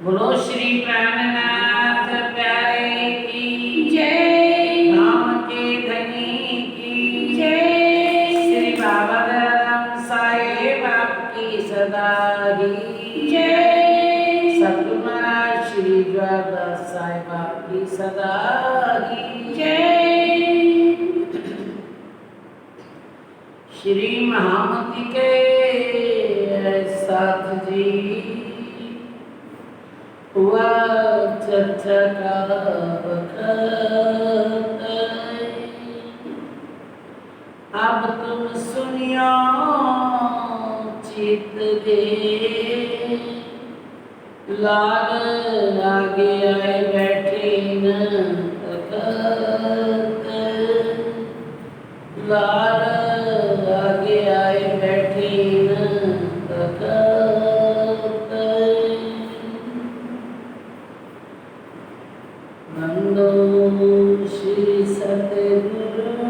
बोलो श्री प्राणनाथ प्यारे की जय, धाम के धनी की जय, श्री बाबा दयाराम साहेब आपकी सदा ही जय, सतगुरु महाराज श्री ज्वारदास साहेब आपकी सदा ही जय। श्री महामती के साथ जी हुआ चर्चा का वक्त, अब तुम सुनियो चित दे, लाल आगे आए बैठे न तकत, लाल आगे आए बैठे न तकत। नंदो श्री सतगुरु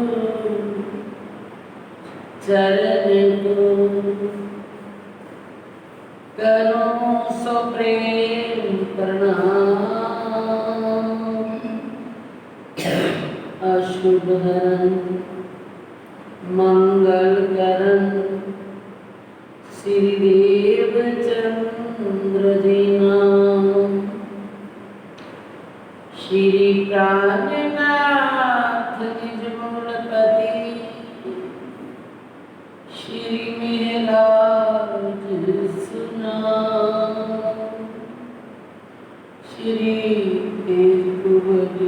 चरण को, करो सो प्रेम प्रणाम, अशुभ हरन मंगल करन श्री देव चंद्र जी नाम, श्री प्राणनाथ निज मूलपति, श्री मेहराज सुनाम, श्री तेजकुवज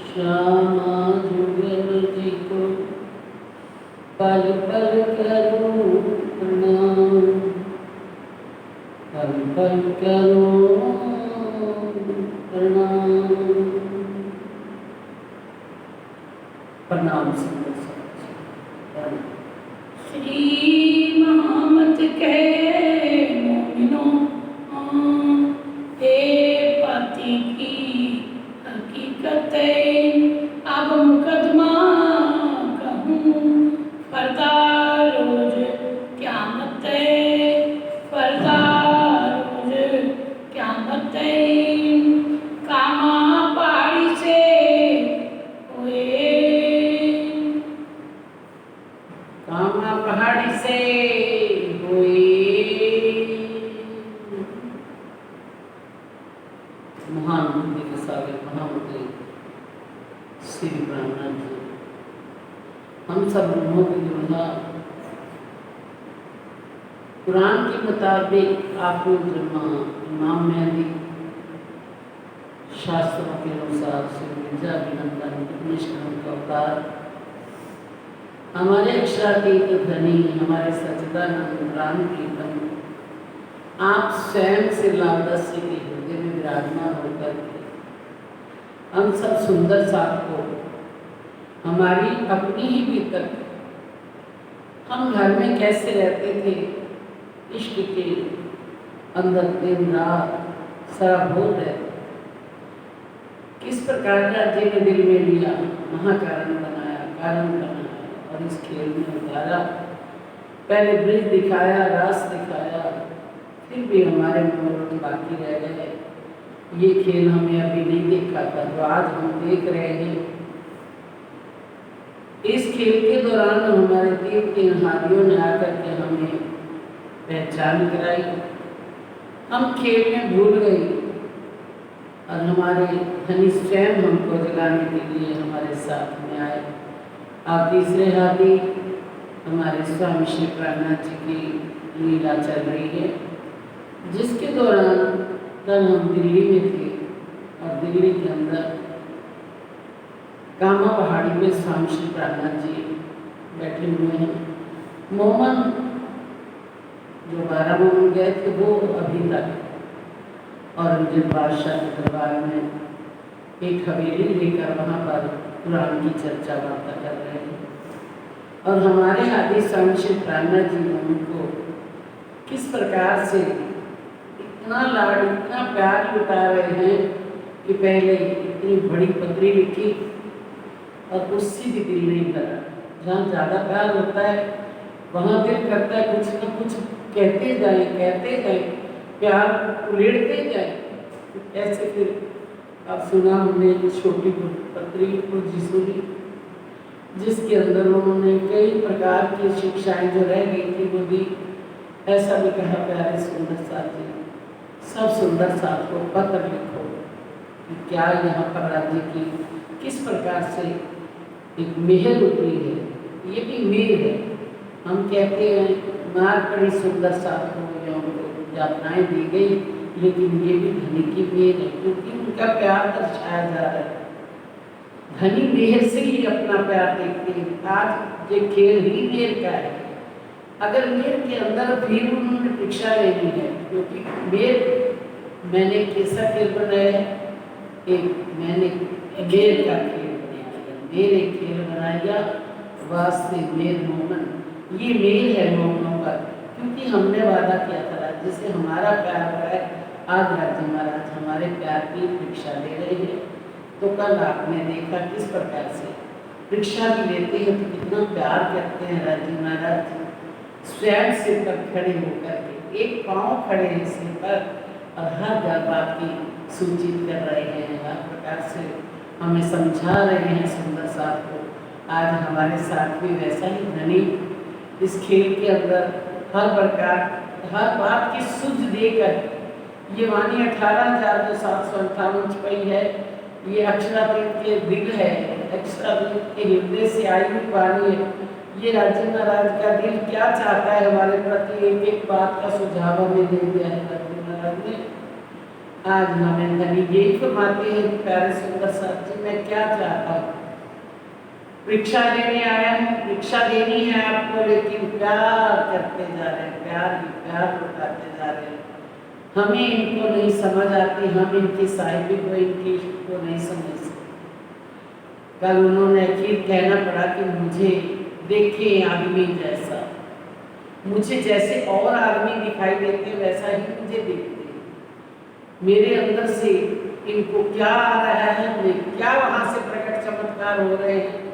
श्यामा जुगल जी को पल पल करो प्रणाम, पल पल करो प्रणाम। प्रणाम श्री महामत कहे मोमिनो, हे पति की हकीकत है, अब मुकदमा कहूँ फरदा रोज क़यामत है, फरदा रोज क़यामत है, कामा पहाड़ी से हुए, कामा पहाड़ी से हुए, महान बुद्धि के सागर महामंत्री श्री प्राणनाथ जी, हम सब लोगों की दुर्गा कुरान के मुताबिक आपको इमाम मेहदी शास्त्रों के अनुसार श्री मिर्जा अभिनंदन उपनिष्ठ का अवतार, हमारे अक्षरातीत धनी, हमारे सच्चिदानंद राम कीर्तन, आप स्वयं से लालदस्य के हृदय में विराजमान होकर के हम सब सुंदर साथ को हमारी अपनी ही भीतर, हम घर में कैसे रहते थे, इश्क के अंदर दिन रात सराबोर रहते, किस प्रकार का जिन दिल में लिया, महाकारण बनाया, कारण बनाया और इस खेल में उतारा, पहले ब्रिज दिखाया, रास दिखाया, फिर भी हमारे मनोरथ बाकी रह गए। ये खेल हमें अभी नहीं देखा था, जो आज हम देख रहे हैं। इस खेल के दौरान हमारे तीन तीन हाथियों ने आकर के हमें पहचान कराई, हम खेल में भूल गए और हमारे धनी स्वयं हमको जगाने के लिए हमारे साथ में आए। अब तीसरे हाथी हमारे स्वामी श्री प्राणनाथ जी की लीला चल रही है, जिसके दौरान कल हम दिल्ली में थे और दिल्ली के अंदर कामा पहाड़ी में स्वामी श्री प्राणनाथ जी बैठे हुए हैं। मोमन जो 12 मोमन गए थे वो अभी तक औरंगजेब बादशाह के दरबार में एक हवेली लेकर वहाँ पर कुरान की चर्चा वार्ता कर रहे हैं और हमारे आदि स्वामी श्री प्राणनाथ जी उनको किस प्रकार से इतना लाड, इतना प्यार लुटा रहे हैं कि पहले इतनी बड़ी पत्री लिखी और उससे भी दिल नहीं करा। जहाँ ज़्यादा प्यार होता है वहाँ दिल करता है कुछ न कुछ कहते जाए, प्यार उड़ेड़ते जाए, तो कैसे फिर अब सुना हमने एक छोटी पत्री जी सुनी, जिसके अंदर उन्होंने कई प्रकार की शिक्षाएं जो रह गई थी वो दी। ऐसा भी कहा प्यारे सुंदर साथ जी, सब सुंदर साथ को पत्र लिखो कि क्या यहाँ पर राज्य की किस प्रकार से एक मेहर उतरी है। ये भी मेहर है। हम कहते हैं मार पड़ी सुंदर साथ को या उनको यातनाएं दी गई, लेकिन ये भी धनी की मेहर है, क्योंकि उनका प्यार दर्शाया जा रहा है। धनी मेहर से ही अपना प्यार देखते हैं। आज ये खेल ही मेहर का है। अगर मेहर के अंदर फिर उन्होंने परीक्षा लेनी है, क्योंकि मेहर मैंने कैसा खेल बनाया है, एक मैंने मेहर का खेल बनाया, मेरे खेल बनाया वास्ते मेर मोमन। ये मेल है मोमनों का, क्योंकि हमने वादा किया था राज्य से हमारा प्यार हो है। आज राज्य महाराज हमारे प्यार की परीक्षा ले रहे हैं। तो कल आपने देखा किस प्रकार से परीक्षा भी लेते हैं तो कितना प्यार करते हैं राज्य महाराज। स्वयं सिर पर खड़े होकर के एक पाँव खड़े हैं सिर पर और हर बात की सूचित कर रहे हैं, हर प्रकार से हमें समझा रहे हैं सुंदर साथ को। आज हमारे साथ भी वैसा ही धनी इस खेल के अंदर हर प्रकार हर बात की सूझ देकर ये वाणी 18,758 छपई है। ये अक्षरापीठ के दिल है, अक्षरापीठ के हृदय से आई हुई वाणी है। ये राज्य महाराज का दिल क्या चाहता है हमारे प्रति, एक एक बात का सुझाव हमें दे दिया है राज्य महाराज ने। आज हमें धनी यही फरमाते हैं प्यारे सुंदर साथ जी, मैं क्या चाहता हूँ, परीक्षा लेने आया हूँ, परीक्षा देनी है आपको, लेकिन प्यार करते जा रहे हैं, प्यार ही प्यार लुटाते जा रहे हैं। हमें इनको नहीं समझ आती, हम इनकी साहिबी को इनकी को नहीं समझ सकते। कल उन्होंने अखीर कहना पड़ा कि मुझे देखे आदमी जैसा, मुझे जैसे और आदमी दिखाई देते वैसा ही मुझे देखते। मेरे अंदर से इनको क्या आ रहा है, क्या वहाँ से प्रकट चमत्कार हो रहे हैं,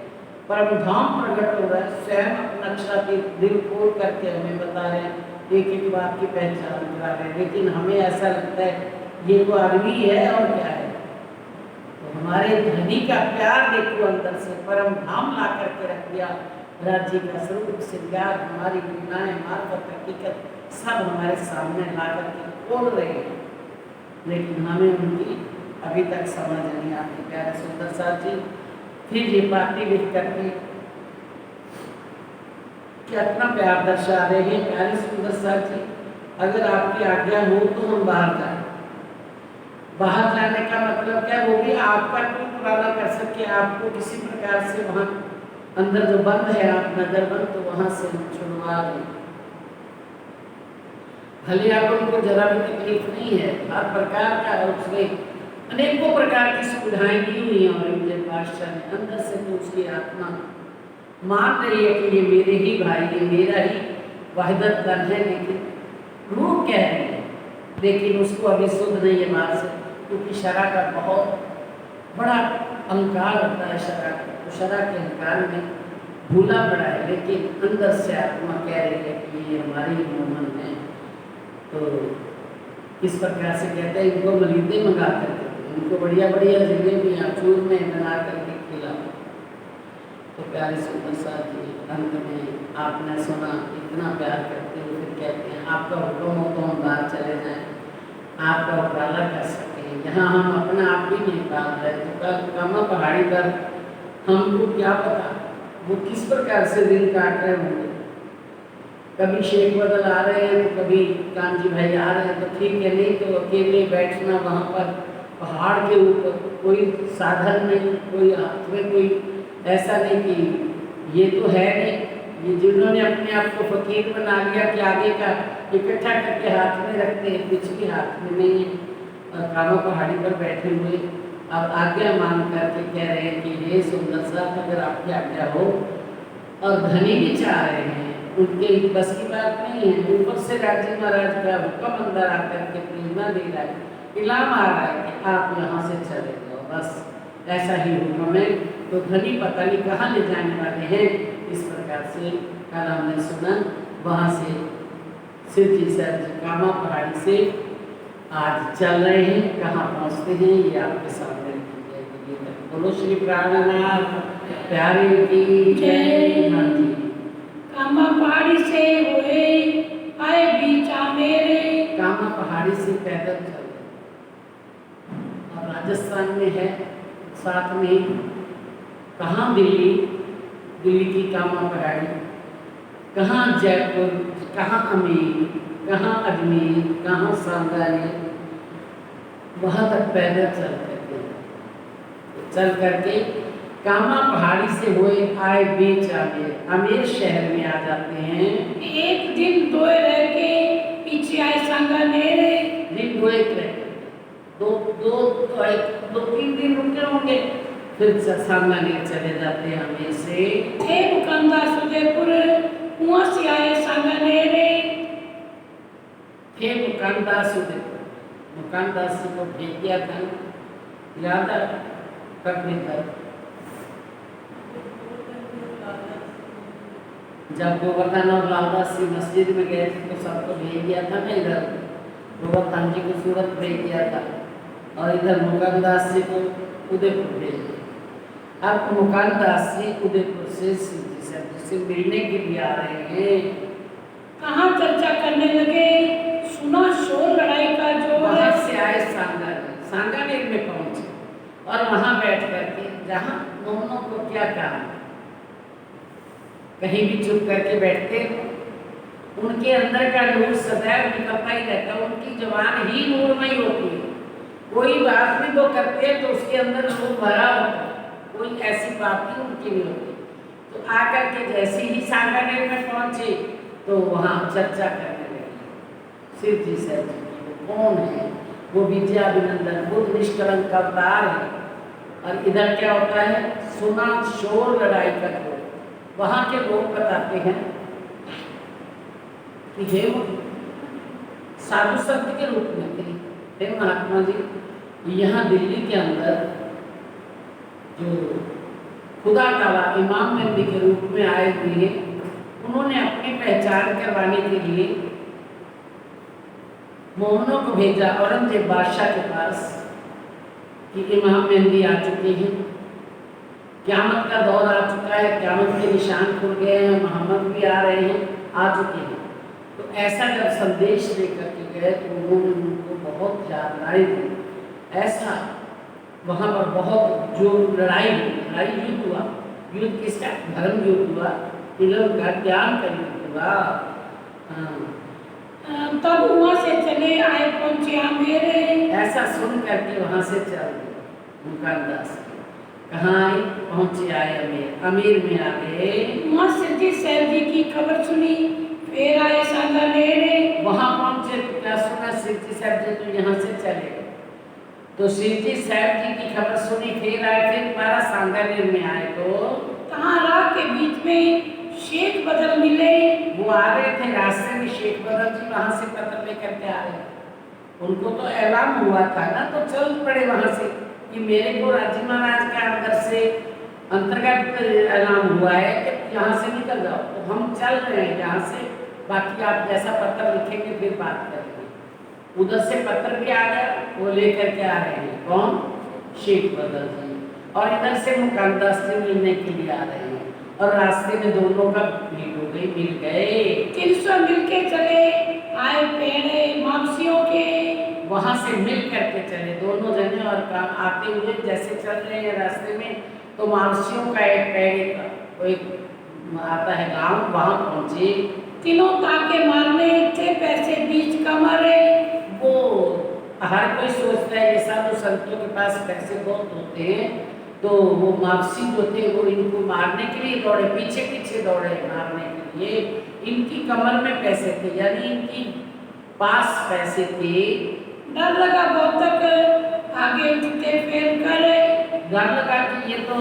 परम धाम प्रकट हो रहा है। स्वयं अपना अक्षरापीठ दिल खोल करके हमें बता रहे हैं, एक एक बात की पहचान करा रहे हैं। लेकिन हमें ऐसा लगता है ये तो आदमी है और क्या है। तो हमारे धनी का प्यार देखो अंदर से परम धाम ला करके रख दिया। राज्य का स्वरूप श्रृंगार, हमारी लीलाएं, मार्फत, हकीकत सब हमारे सामने ला करके खोल रहे हैं, लेकिन हमें उनकी अभी तक समझ नहीं आती। प्यारे सुंदर साथ जी फिर ये पाती लिख करके कितना प्यार दर्शा रहे हैं। प्यारे सुंदर साथ जी, अगर आपकी आज्ञा हो तो हम बाहर जाए। बाहर जाने का मतलब क्या, वो भी आपका कोई पुराना कर सके, आपको किसी प्रकार से वहाँ अंदर जो बंद है आप नजर बंद, तो वहाँ से छुड़वा दें। भले आप उनको जरा भी तकलीफ नहीं है, हर प्रकार का उसने अनेकों प्रकार की सुविधाएं दी हुई हैं। और इंद्र बादशाह ने अंदर से तो उसकी आत्मा मान रही है कि ये मेरे ही भाई, ये मेरा ही वहदत तन है, लेकिन रूह कह रही है, लेकिन उसको अभी शुद्ध नहीं है मार से, क्योंकि शरा का बहुत बड़ा अहंकार होता है। शरा तो शरा के अहंकार में भूला पड़ा है, लेकिन अंदर से आत्मा कह रही है कि ये हमारे ही मोमन है। तो इस प्रकार से कहते हैं इनको मलीदे मंगा करके, इनको बढ़िया बढ़िया जलेबियाँ चूर में बना करके खिला। तो प्यारे सुंदर साथ जी अंत में आपने सुना इतना प्यार करते हुए फिर कहते हैं आपका हुक्म हो तो हम बाहर चले जाएं, आपका उपराला कर सकते हैं। यहाँ हम अपना आप भी नहीं पाल रहे, तो कल कामा पहाड़ी पर हमको क्या पता वो किस प्रकार से दिन काट रहे होंगे। कभी शेख बदल आ रहे हैं तो कभी कांजी भाई आ रहे हैं, तो ठीक है, नहीं तो अकेले बैठना वहाँ पर पहाड़ के ऊपर, कोई साधन नहीं, कोई हाथ में कोई ऐसा नहीं कि ये तो है नहीं, ये जिन्होंने अपने आप को फकीर बना लिया कि आगे का इकट्ठा करके हाथ में रखते हैं, पिछली हाथ में नहीं है, और कामा पहाड़ी पर बैठे हुए अब आज्ञा मांग करके कह रहे हैं कि ये सुंदर साथ अगर आपकी आज्ञा हो, और धनी भी चाह रहे हैं, उनके बस की बात नहीं है। ऊपर से राज्य महाराज का हुक्म अंदर आकर के प्रेरणा दे रहा है, इलाम आ रहा है कि आप यहाँ से चले जाओ, बस ऐसा ही हुक्म है। तो धनी पता नहीं कहाँ ले जाने वाले हैं। इस प्रकार से कल हमने सुना, वहाँ से शिव जी सर जी कामा पहाड़ी से आज चल रहे हैं, कहाँ पहुँचते हैं ये आपके सामने रखेंगे। बोलो श्री प्राणनाथ प्यारे की जय। हाँ जी। कामा पहाड़ी से हुए आए बीचा मेरे। कामा पहाड़ी से पैदल चल और राजस्थान में है, साथ में कहाँ दिल्ली, दिल्ली की कामा पहाड़ी, कहाँ जयपुर, कहाँ अमेर, कहाँ अजमेर, कहाँ सांगानेर, वहाँ तक पैदल चल करके चल करके कामा पहाड़ी से हुए आए बीच आमेर, अमेर शहर में आ जाते हैं। एक दिन दो रह के पीछे आए सांगानेर। दिन दो एक रह दो तीन दिन रुके होंगे, फिर सांगानेर चले जाते हैं अमेर से। थे मुकंदा सुजयपुर, वहाँ से आए सांगानेर। थे मुकानदास उदयपुर, मुकानदास को भेज दिया था, याद है कभी तक जब गोवर्धन और लालदास जी मस्जिद में गए थे तो सबको भेज दिया था ना, इधर गोवर्धन जी को सूरत भेज दिया था और इधर मुकानदास जी को उदयपुर भेज दिया। अब मुकानदास जी उदयपुर से से मिलने के लिए आ रहे हैं। कहाँ चर्चा करने लगे, सुना शोर लड़ाई का जोर। वहाँ से आए सांगानेर, सांगानेर में पहुंचे और वहाँ बैठ करके जहाँ दोनों को क्या काम, कहीं भी चुप करके बैठते, उनके अंदर का नूर सदैव निकलता ही रहता, उनकी जबान ही नूरमयी होती है। कोई बात भी वो करते हैं तो उसके अंदर नूर भरा होता है, कोई ऐसी बात ही उनकी नहीं होती। तो आकर के जैसे ही सांगानेर में पहुंचे तो वहाँ चर्चा करने लगे। शिव जी साहब जी वो कौन है, वो विद्याभिनंदन बुद्ध निष्कलंक अवतार है। और इधर क्या होता है, सुना शोर लड़ाई का जोर। वहाँ के लोग बताते हैं कि हे साधु संत के रूप में थे, हे महात्मा जी, यहाँ दिल्ली के अंदर जो खुदा ताला इमाम मेहदी के रूप में आए हुए हैं, उन्होंने अपनी पहचान करवाने के लिए मोहनों को भेजा औरंगजेब बादशाह के पास कि इमाम मेहदी आ चुके हैं, क़यामत का दौर आ चुका है, क़यामत के निशान खुल गए हैं, मोहम्मद भी आ रहे हैं, आ चुके हैं। तो ऐसा जब संदेश लेकर के गए तो उन्होंने उनको बहुत यातनाएं दी। ऐसा वहाँ पर बहुत जो लड़ाई युद्ध हुआ, युद्ध किसका, धर्म युद्ध हुआ, इल्म का ज्ञान का युद्ध हुआ। तब वहाँ से चले आए पहुँचे आमेर। ऐसा सुन करके वहाँ से चल गए मुकानदास, कहाँ आए, पहुँचे आए अमेर, अमेर में आ गए। वहाँ सिर जी साहब जी की खबर सुनी, फिर आए सांगानेर। वहाँ पहुँचे तो क्या सुना, शिव जी साहब जी तो यहाँ से चले गए। तो शिव जी साहब जी की खबर सुनी, फिर आए, फिर दोबारा सांगानेर में आए तो कहाँ राह के बीच में शेख बदल मिले। वो आ रहे थे रास्ते में, शेख बदल जी वहाँ से पत्र लेकर के आ रहे थे। उनको तो ऐलान हुआ था ना, तो चल पड़े वहाँ से कि मेरे को राज्य महाराज के अंदर से अंतर्गत ऐलान हुआ है कि यहाँ से निकल जाओ। तो हम चल रहे हैं यहाँ से, बाकी आप जैसा पत्र लिखेंगे फिर बात करेंगे। उधर से पत्र भी आ गया, वो लेकर के आ रहे हैं, कौन, शेख बदल जी, और इधर से मुकानदास से मिलने के लिए आ रहे हैं। और रास्ते में दोनों का भेंट हो गई, मिल गए। 300 मिलके चले आए पेड़े मापसियों के। वहाँ से मिल करके चले दोनों जने, और काम आते हुए जैसे चल रहे हैं रास्ते में तो मापसियों का एक पेड़े का कोई आता है गांव, वहाँ पहुँचे। तीनों ताके मारने थे, पैसे बीच कमरे। वो हर कोई सोचता है कि साधु संतों के पास पैसे बहुत होते हैं, तो वो मापसी जो थे वो इनको मारने के लिए दौड़े, पीछे पीछे दौड़े मारने के लिए। इनकी कमर में पैसे थे, यानी इनकी पास पैसे थे। डर लगा बहुत तक आगे उठते फिर करे। डर लगा कि ये तो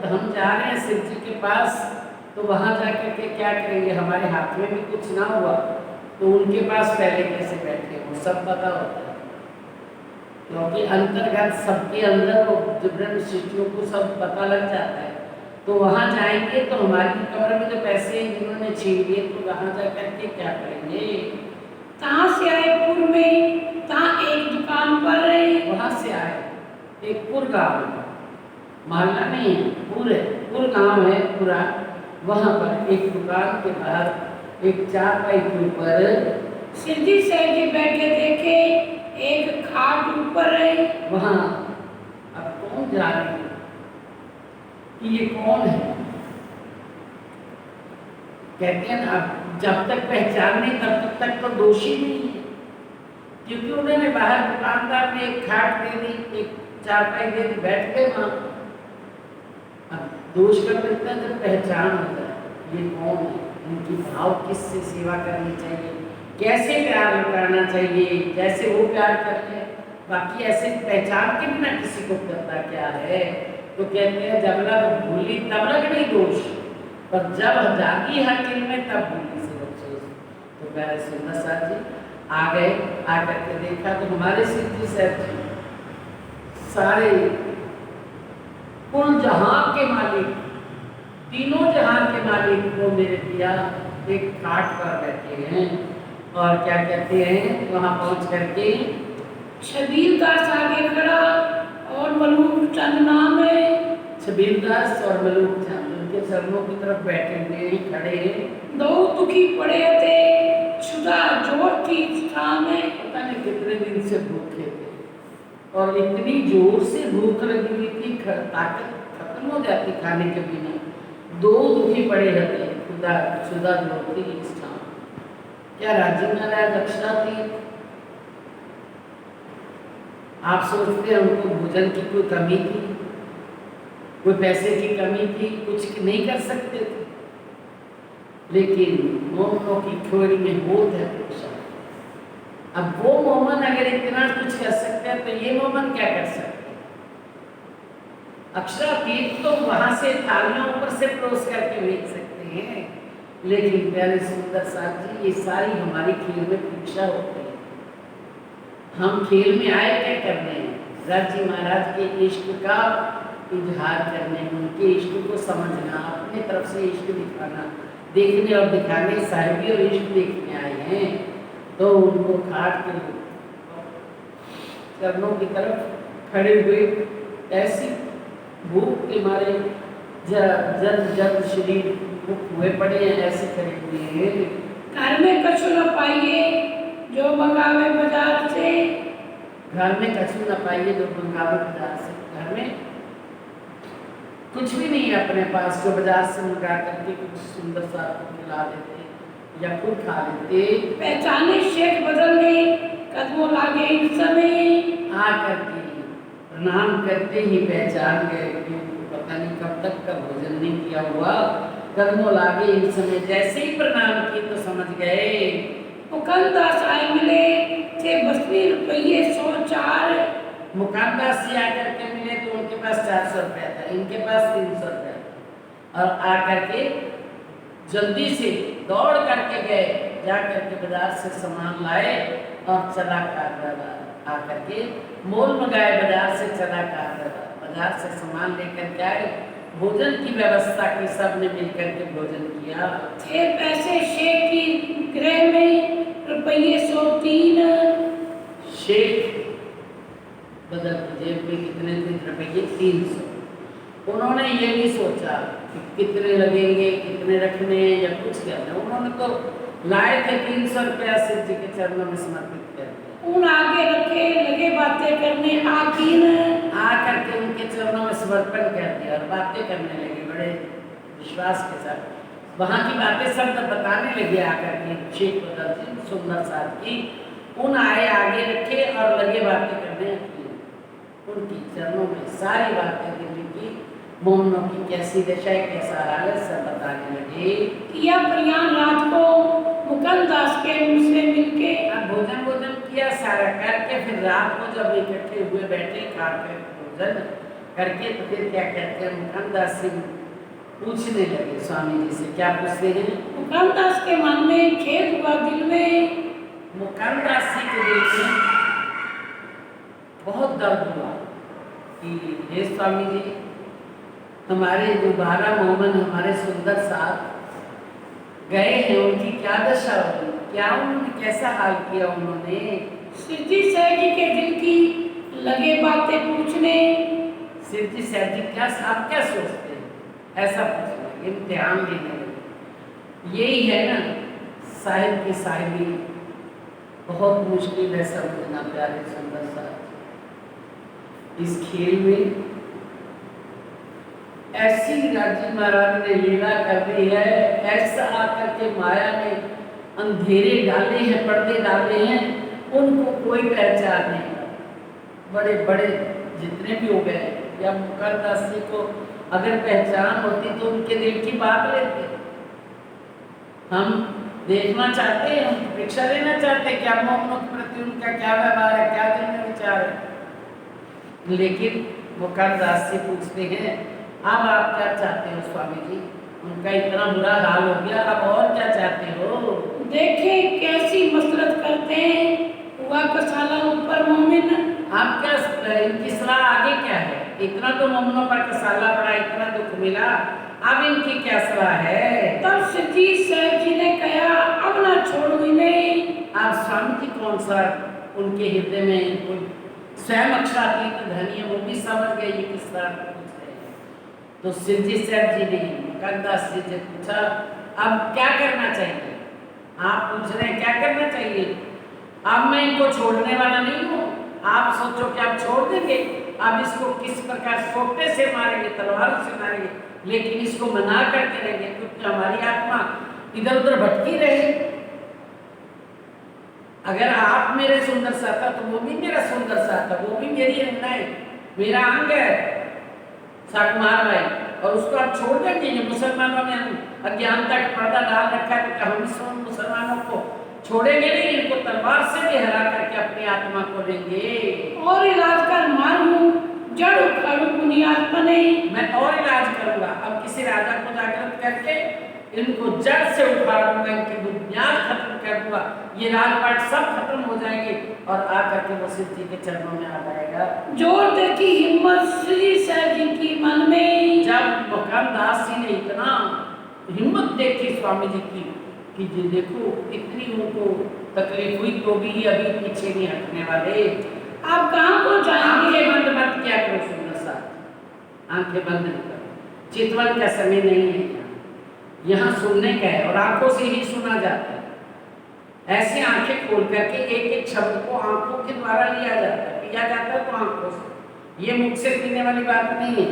हम जा रहे हैं शिव जी के पास, तो वहाँ जाकर के क्या करेंगे, हमारे हाथ में भी कुछ ना हुआ तो उनके पास पहले कैसे बैठे, वो सब पता होता है। क्योंकि अंतर्गत सबके अंदर वो ब्रह्म शिष्यों को सब पता लग जाता है। तो वहाँ जाएंगे तो हमारी कमर में जो पैसे जिन्होंने छीन लिए, तो वहाँ जा करके क्या करेंगे। कहाँ से आए पूर्व में, तहाँ एक दुकान एक पुर गाँव है, मोहल्ला नहीं है, पुर गाँव है पूरा। वहाँ पर एक दुकान के बाहर एक चारपाई के ऊपर सिद्धि सेठ जी बैठे देखे, एक खाट ऊपर है। वहाँ अब कौन जाने कि ये कौन है। कहते हैं ना, अब जब तक पहचान नहीं तब तक तो दोषी नहीं है, क्योंकि उन्होंने बाहर दुकानदार ने एक खाट दे दी, एक चारपाई दे दी, बैठ गए वहाँ। अब दोष कर देते हैं जब पहचान होता है ये कौन है, उनकी भाव किससे सेवा करनी चाहिए, कैसे प्यार लुटाना चाहिए, कैसे वो प्यार करते हैं। बाकी ऐसे पहचान के बिना किसी को पता क्या है। तो कहते हैं जब लग भूली तब लग नहीं दोष, पर जब जागी हकील में तब भूली से अफसोस। तो प्यारे सुंदर साथ जी आ गए, आकर के देखा तो हमारे सिद्धि सेठ जी सारे कुल जहां के मालिक, तीनों जहां के मालिक वो मेरे पिया एक खाट पर बैठे हैं। और क्या कहते हैं, वहां पहुंच करके छबील दास आगे खड़ा और मलूक चंद नाम है। छबील दास और मलूक चंद उनके चरणों की तरफ बैठे हुए ही खड़े हैं। दो दुखी पड़े थे, छुदा जोर थी स्थान में। पता नहीं कितने दिन से भूखे थे और इतनी जोर से भूख लगी हुई थी, ताकत खत्म हो जाती खाने के बिना। दो दुखी पड़े रहते, खुदा छुदा जोर थी स्थान। क्या राजीव नारायण दक्षिणा थी? आप सोचते हैं उनको भोजन की कोई कमी थी, कोई पैसे की कमी थी, कुछ नहीं कर सकते थे। लेकिन मोमनों की खोड़ी में बोध है पुरुषा। अब वो मोमन अगर इतना कुछ कर सकते हैं तो ये मोमन क्या कर सकते हैं। अक्षरातीत तो वहां से थालियों ऊपर से परोस करके बेच सकते हैं, लेकिन प्यारे सुंदर साथ जी ये सारी हमारी खेल में परीक्षा होती है। हम खेल में आए क्या करने हैं, राजी महाराज के इश्क का इजहार करने, उनके इश्क को समझना, अपने तरफ से इश्क दिखाना, देखने और दिखाने, साहिबी और इश्क देखने आए हैं। तो उनको खाट के चरणों की तरफ खड़े हुए ऐसी भूख के मारे जब शरीर हुए पड़े हैं, ऐसे खड़े हुए हैं। घर में कछु न पाइए जो मंगावे बाजार से। घर में कछु न पाइए जो मंगावे बाजार से। घर में कुछ भी नहीं है अपने पास जो बाजार से मंगा करके कुछ सुंदर सा खिला देते या खुद खा लेते। पहचाने शेख बदलने कदमों लागे इस समय। आ करके प्रणाम करते ही पहचान गए कि पता नहीं कब तक का भोजन नहीं किया हुआ। कदमों लागे इस समय, जैसे ही प्रणाम किए तो समझ गए। मुकंदास आए मिले थे बसनी रुपये 104। मुकंदास जी आकर के मिले तो उनके पास 400 रुपया था, इनके पास 300 रुपया था। और आकर के जल्दी से दौड़ करके गए, जा करके बाजार से सामान लाए और चला आकर के मोल मंगाए, बाजार से चला बाजार से सामान लेकर के आए। भोजन की व्यवस्था की, सबने मिलकर के भोजन किया। थे पैसे शेख की गृह में रुपये 103। शेख बदल जेब में कितने थे रुपये 300। उन्होंने ये नहीं सोचा कि कितने लगेंगे, कितने रखने या कुछ करना। उन्होंने तो लाए थे 300 रुपया शिव जी के चरणों में समर्पित कर दिया। उन आगे रखे लगे बातें करने आकीन। आकर के उनके चरणों में समर्पण कर दिया और बातें करने लगे बड़े विश्वास के साथ। वहाँ की बातें सब बताने लगे आकर के शेख बदल सिंह सुंदर साहब की। उन आए आगे रखे और लगे बातें करने की। उनकी चरणों में सारी बातें दिल्ली की, मोमनों की कैसी दशा है, कैसा हाल है, सब बताने लगे। किया प्रयाण रात को मुकंदास के मुझसे मिलके। अब भोजन किया सारा करके, फिर रात को जब इकट्ठे हुए बैठे खा कर भोजन करके, तो फिर क्या कहते हैं मुकंदास सिंह पूछने लगे स्वामी जी से। क्या पूछते हैं? मुकंदास के मन में खेद हुआ दिल में। मुकंदास सिंह के दिल में बहुत दर्द हुआ कि हे स्वामी जी, हमारे जो 12 मोमन हमारे सुंदर साथ गए हैं, उनकी क्या दशा हुई, क्या उन्होंने कैसा हाल किया उन्होंने। सिद्धि सेठ जी के दिल की लगे बातें पूछने। सिर जी सर जी क्या आप क्या सोचते हैं, ऐसा पूछना, इम्तिहान लेने लगे। यही है ना साहिब की साहिबी, बहुत मुश्किल है समझना प्यारे सुंदर सा। इस खेल में ऐसी राजी महाराज ने लीला कर दी है, ऐसा आकर के माया ने अंधेरे डाले हैं, पर्दे डाले हैं, उनको कोई पहचान नहीं। बड़े बड़े जितने भी हो गए, या मुकरदास जी को अगर पहचान होती तो उनके दिल की बात लेते। हम देखना चाहते हैं, हम परीक्षा लेना चाहते हैं कि आप मोमनों के प्रति उनका क्या व्यवहार है, क्या दिल में विचार है। लेकिन मुकरदास जी पूछते हैं अब आप क्या चाहते हो स्वामी जी, उनका इतना बुरा हाल हो गया, अब और क्या चाहते हो। देखे कैसी मसरत करते हैं, हुआ कसाला ऊपर मोमिन। आप क्या इनकी सलाह आगे क्या है, इतना तो मोमनों पर कसाला पड़ा, इतना दुख मिला, अब इनकी क्या सलाह है। तब सिद्धि सर जी ने कहा अब ना छोड़ो इन्हें। आप स्वामी जी कौन सा उनके हृदय में कोई स्वयं अक्षरातीत धनी है, वो भी समझ गए ये किस तरह पूछ रहे हैं। तो सिद्धि सर जी ने मुकरदास जी से पूछा अब क्या करना चाहिए। आप पूछ रहे हैं क्या करना चाहिए, अब मैं इनको छोड़ने वाला नहीं हूँ। आप सोचो कि आप छोड़ देंगे, अब इसको किस प्रकार सोटे से मारेंगे, तलवारों से मारेंगे, लेकिन इसको मना करके रहेंगे, क्योंकि हमारी आत्मा इधर उधर भटकी रहे। अगर आप मेरे सुंदर सा था तो वो भी मेरा सुंदर सा था, वो भी मेरी अंग है, मेरा अंग है साकुमार भाई, और उसको आप छोड़ देंगे। मुसलमानों ने अज्ञानता का पर्दा डाल रखा है, तो हम मुसलमानों को छोड़ेंगे नहीं, इनको तलवार से भी हरा करके अपनी आत्मा को लेंगे। और इलाज कर मारूं, जड़ उखाड़ू बुनियाद बने। मैं और इलाज करूंगा, अब किसी राजा को जागृत करके इनको जड़ से उखाड़ दूंगा, इनकी बुनियाद खत्म कर दूंगा, ये राजपाट सब खत्म हो जाएंगे और आकर के वो सिद्धि के चरणों में आ जाएगा। जोर देखी हिम्मत श्री सर जी की मन में। जब मुकरदास जी ने इतना हिम्मत देखी स्वामी जी की कि जी देखो इतनी उनको तकलीफ हुई तो भी ये अभी पीछे नहीं हटने वाले। आप कहाँ को जाएंगे। आंखें बंद मत क्या करो सुंदर सा, आंखें बंद नहीं करो, चितवन का समय नहीं है यहाँ सुनने का है, और आंखों से ही सुना जाता है। ऐसे आंखें खोल करके एक एक शब्द को आंखों के द्वारा लिया जाता है, पिया जाता है तो आंखों से, ये मुख से पीने वाली बात नहीं है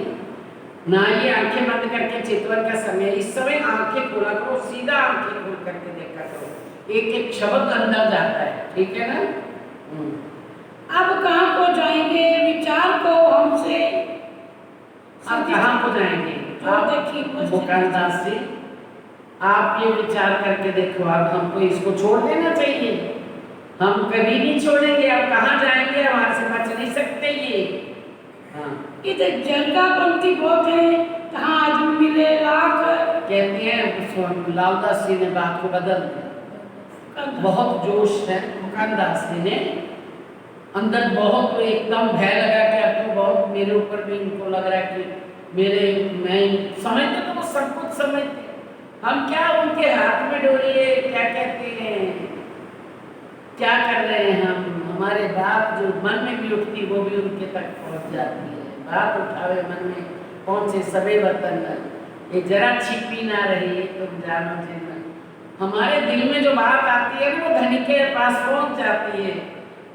ना। ये आंखें बंद करके चितवन का समय, इस समय आंखें खोला करो, सीधा आंखें खोल करके देखा करो, एक एक शब्द अंदर जाता है, ठीक है ना। अब कहाँ को जाएंगे विचार को हमसे। अब कहाँ को जाएंगे, आप देखिए मुकरदास जी आप ये विचार करके देखो, अब हमको इसको छोड़ देना चाहिए, हम कभी नहीं छोड़ेंगे, अब कहाँ जाएंगे, हमारे से बच नहीं सकते ये। हाँ इधर जरगापंथी बहुत है, कहाँ आदमी मिले लाख। कहते हैं लालदास जी ने बात को बदल दिया, बहुत जोश है मुकरदास जी ने, अंदर बहुत एकदम भय लगा कि अब तो बहुत मेरे ऊपर भी इनको लग रहा है कि मेरे मैं समझते तो वो सब कुछ समझते, हम क्या उनके हाथ में डोरिए क्या कहते हैं, क्या कर रहे हैं हम, हमारे बात जो मन में भी उठती वो भी उनके तक पहुंच जाती है। बात उठावे मन में पहुंचे सबे वतन, ये जरा छिपी ना रही तुम जानो जिन, हमारे दिल में जो बात आती है वो धनी के पास पहुंच जाती है।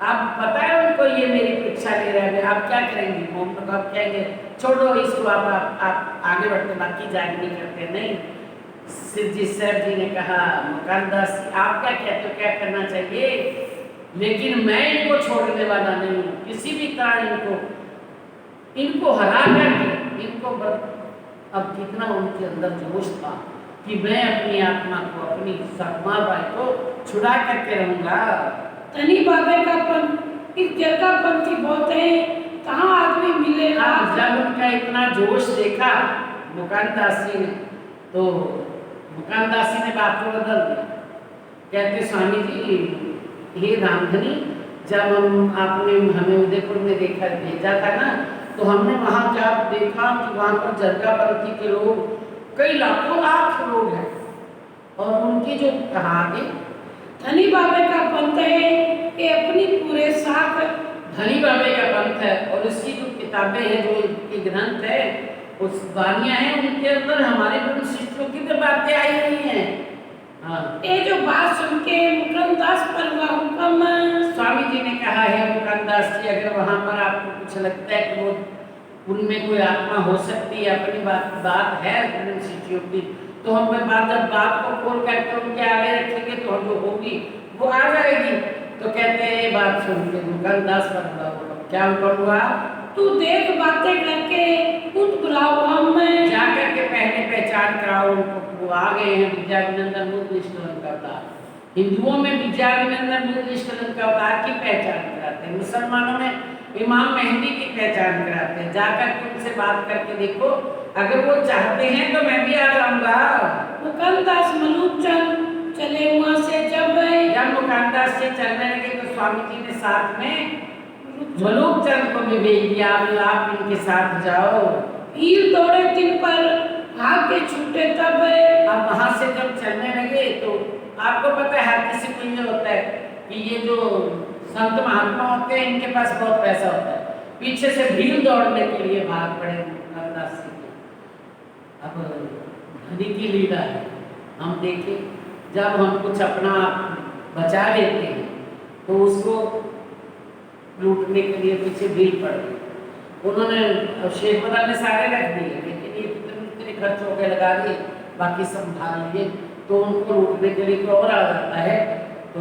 आप पता है उनको ये मेरी परीक्षा ले रहे हैं, आप क्या करेंगे, मोम तो आप कहेंगे छोड़ो इसको, आप आगे बढ़ते, बाकी जाग नहीं करते। नहीं, सिद्धि सर जी ने कहा मुकरदास आप क्या कहते हो, क्या करना चाहिए, लेकिन मैं इनको छोड़ने वाला नहीं हूँ, किसी भी तरह इनको हरा करके इनको अब कितना उनके अंदर जोश था कि मैं अपनी आत्मा को, अपनी सतमा बाई को छुड़ा करके रहूंगा। धनी बाबे का पंथ इस जरगापंथी बहुत है, कहाँ आदमी मिलेगा। जब उनका इतना जोश देखा मुकरदास जी ने, तो मुकरदास जी ने बात को बदल दिया, कहते स्वामी जी हे रामधनी, जब आपने हमें उदयपुर में देखा भेजा था ना, तो हमने वहाँ क्या देखा कि वहाँ पर जरगापंथी के लोग कई लाखों लाख लोग हैं, और उनकी जो कहा आगे धनी बाबे का पंथ है, ये अपनी पूरे साथ धनी बाबे का पंथ है और उसकी जो किताबें हैं, जो इनके ग्रंथ है, उस वाणियाँ हैं, उनके अंदर हमारे ब्रह्म शिष्यों की तो बातें आई हुई हैं। हाँ, ये जो बात सुन के मुकुंदास पर हुआ हुक्म, स्वामी जी ने कहा है मुकुंदास जी, अगर वहाँ पर आपको कुछ लगता है कि वो उनमें कोई आत्मा हो सकती है, अपनी बात है ब्रह्म शिष्यों की, तो हम जब बात को खोल करके उनके आगे रखेंगे तो जो होगी वो आ जाएगी। तो कहते हैं ये बात सुन के मुकुंदास पर हुआ हुक्म, क्या हुक्म हुआ? तू देख बातें करके खुद बुलाओ, हम जाकर के पहले पहचान कराओ उनको, वो आ गए हैं विद्याभिनंदन मूल निष्कलन का अवतार। हिंदुओं में विद्याभिनंदन मूल निष्कलन का अवतार की पहचान कराते हैं, मुसलमानों में इमाम मेहंदी की पहचान कराते हैं। जाकर के उनसे बात करके देखो, अगर वो चाहते हैं तो मैं भी आ जाऊंगा। मुकुंदास मलूक चंद चले वहाँ से, जब मुकुंदास से चलने लगे तो स्वामी जी ने साथ में मलूक चंद को भी भेज दिया, आप इनके साथ जाओ। भीड़ दौड़े दिन पर भाग के छूटे, तब अब वहां से जब चलने लगे तो आपको पता है हर किसी को ये होता है कि ये जो संत महात्मा होते हैं इनके पास बहुत पैसा होता है, पीछे से भीड़ दौड़ने के लिए भाग पड़े मुकुंदास जी के। अब धनी की लीला है, हम देखें जब हम कुछ अपना बचा लेते हैं तो उसको लूटने के लिए पीछे भीड़ पड़ गई। उन्होंने शेख बदल ने सारे रख दिए, लेकिन ये कितने खर्च हो गए लगा दिए, बाकी संभाल लिए, तो उनको लूटने के लिए कोई और आ जाता है। तो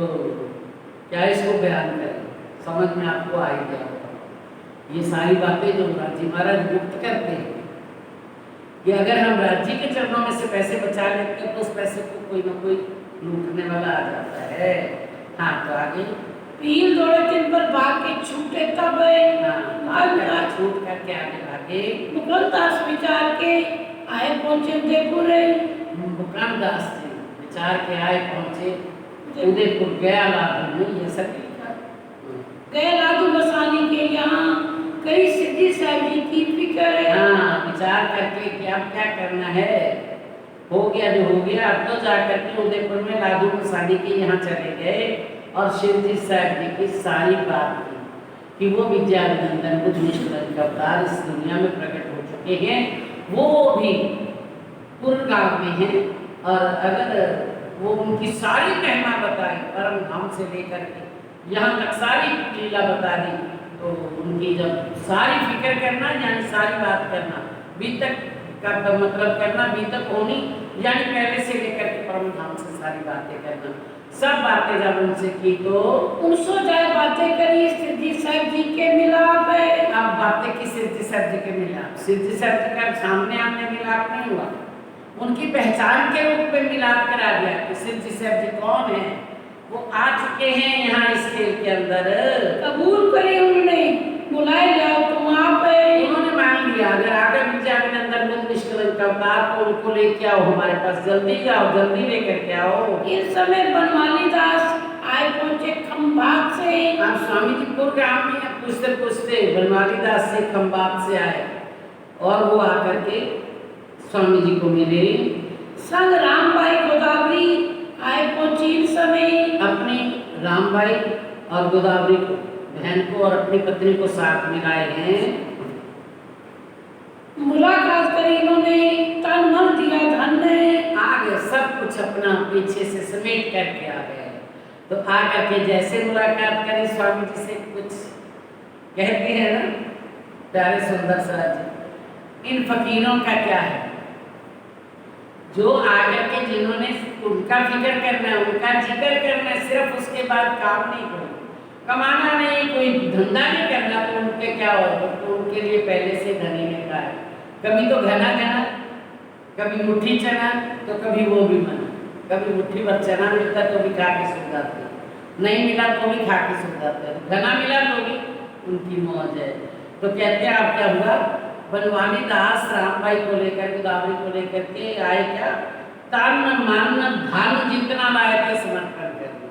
क्या इसको बयान करें, समझ में आपको आ ही गया। ये सारी बातें जो राज्य महाराज गुप्त करते हैं कि अगर हम राज्य के चरणों में से पैसे बचा लेते हैं तो उस पैसे को कोई ना कोई लूटने वाला आ जाता है। हाँ, तो आगे भीड़ दौड़े दिन पर भाग के छूटे, तब छूट करके आगे भागे। मुकुंदास विचार के आए पहुंचे उदयपुर। मुकुंदास जी विचार के आए पहुंचे उदयपुर, गया लादू में, ये सब लिखा गए लादू बसाने के यहाँ कई सिद्धि साहब जी की फिक्र है। हाँ, विचार करके कि अब क्या करना है, हो गया जो हो गया। अब तो जाकर के उदयपुर में लादू बसाने के यहाँ चले गए और शिवजी साहब जी की सारी बात की कि वो विद्याभिनंदन बुद्ध निष्कलन का अवतार इस दुनिया में प्रकट हो चुके हैं, वो भी पूर्वकाल में हैं। और अगर वो उनकी सारी महिमा बताई, परम धाम से लेकर के यहाँ तक सारी लीला बता दी, तो उनकी जब सारी फिक्र करना यानी सारी बात करना, बीतक का मतलब करना, बीतक होनी यानी पहले से लेकर के परम धाम से सारी बातें करना, सब बातें जब उनसे की तो 100 बातें करी सिद्धि साहब जी के मिलाप है। अब बातें की सिद्धि साहब जी के मिलाप, सिद्धि साहब जी का सामने आमने मिलाप नहीं हुआ, उनकी पहचान के रूप में मिलाप करा दिया कि सिद्धि साहब जी कौन है, वो आ चुके हैं यहाँ इस खेल के अंदर। कबूल करे उन्होंने, बुलाए जाओ तुम आप। उन्होंने मान लिया, अगर आगे विद्याभिनंदन बुद्ध निष्कलन का अवतार तो उनको लेके आओ हमारे पास, जल्दी जाओ, जल्दी लेकर के आओ। इस समय बनवाली दास आए पहुंचे खंभात से। आप स्वामी जी पूर्वगाम में पूछते पूछते बनवाली दास से खंभात से आए और वो आकर के स्वामी जी को मिले। संग रामबाई गोदावरी आए पहुंची इस समय। अपनी रामबाई और गोदावरी को, बहन को और अपनी पत्नी को साथ में लाए हैं। मुलाकात करी इन्होंने, तन मन दिया धन ने। आ गए, सब कुछ अपना पीछे से समेट करके आ गए। तो आ करके जैसे मुलाकात करी स्वामी जी से, कुछ कहते हैं ना प्यारे सुंदर साहब जी, इन फकीरों का क्या है, जो आकर के जिन्होंने उनका फिक्र करना है, उनका जिक्र करना है, सिर्फ उसके बाद काम नहीं करो, कमाना नहीं, कोई धंधा नहीं करना, तो उनके क्या होगा, तो उनके लिए पहले से धनी ने कहा है, कभी तो घना घना, कभी मुट्ठी चना तो कभी वो भी बना, कभी मुट्ठी भर चना मिलता तो भी खा के सो जाते, नहीं मिला तो भी खा के सो जाते, घना मिला तो भी उनकी मौज है। तो कहते हैं आप क्या हुआ, बनवाली दास रामबाई को लेकर, गोदावरी को लेकर के आए, क्या तान मान धन जितना लाए थे समर्पण कर दिया।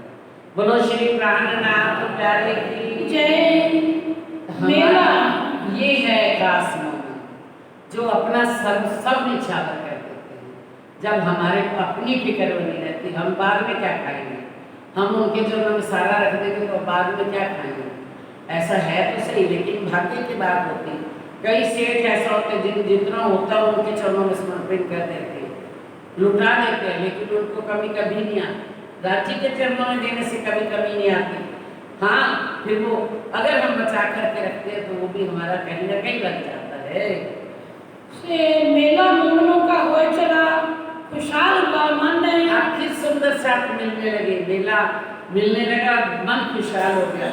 बोलो श्री प्राणनाथ प्यारे की जय। मेरा ये है खास मोमेंट जो अपना सब निछावर कर देते हैं। जब हमारे को अपनी फिक्र बनी रहती, हम बाद में क्या खाएंगे, हम उनके चरणों में सारा रख देंगे तो बाद में क्या खाएंगे। ऐसा है तो सही, लेकिन भाग्य की बात होती। कई सेठ ऐसा होते जिन जितना होता है उनके चरणों में समर्पित कर देते हैं, लुटा देते हैं, लेकिन उनको कमी कभी नहीं आती। राजी के चरणों में देने से कभी कमी नहीं आती। हाँ, फिर वो अगर हम बचा करके रखते हैं तो वो भी हमारा कहीं ना कहीं लग जाता है। से मेला मोहनों का हो चला, खुशहाल हुआ मन है। आप फिर सुंदर साथ मिलने लगे, मेला मिलने लगा, मन खुशहाल हो गया।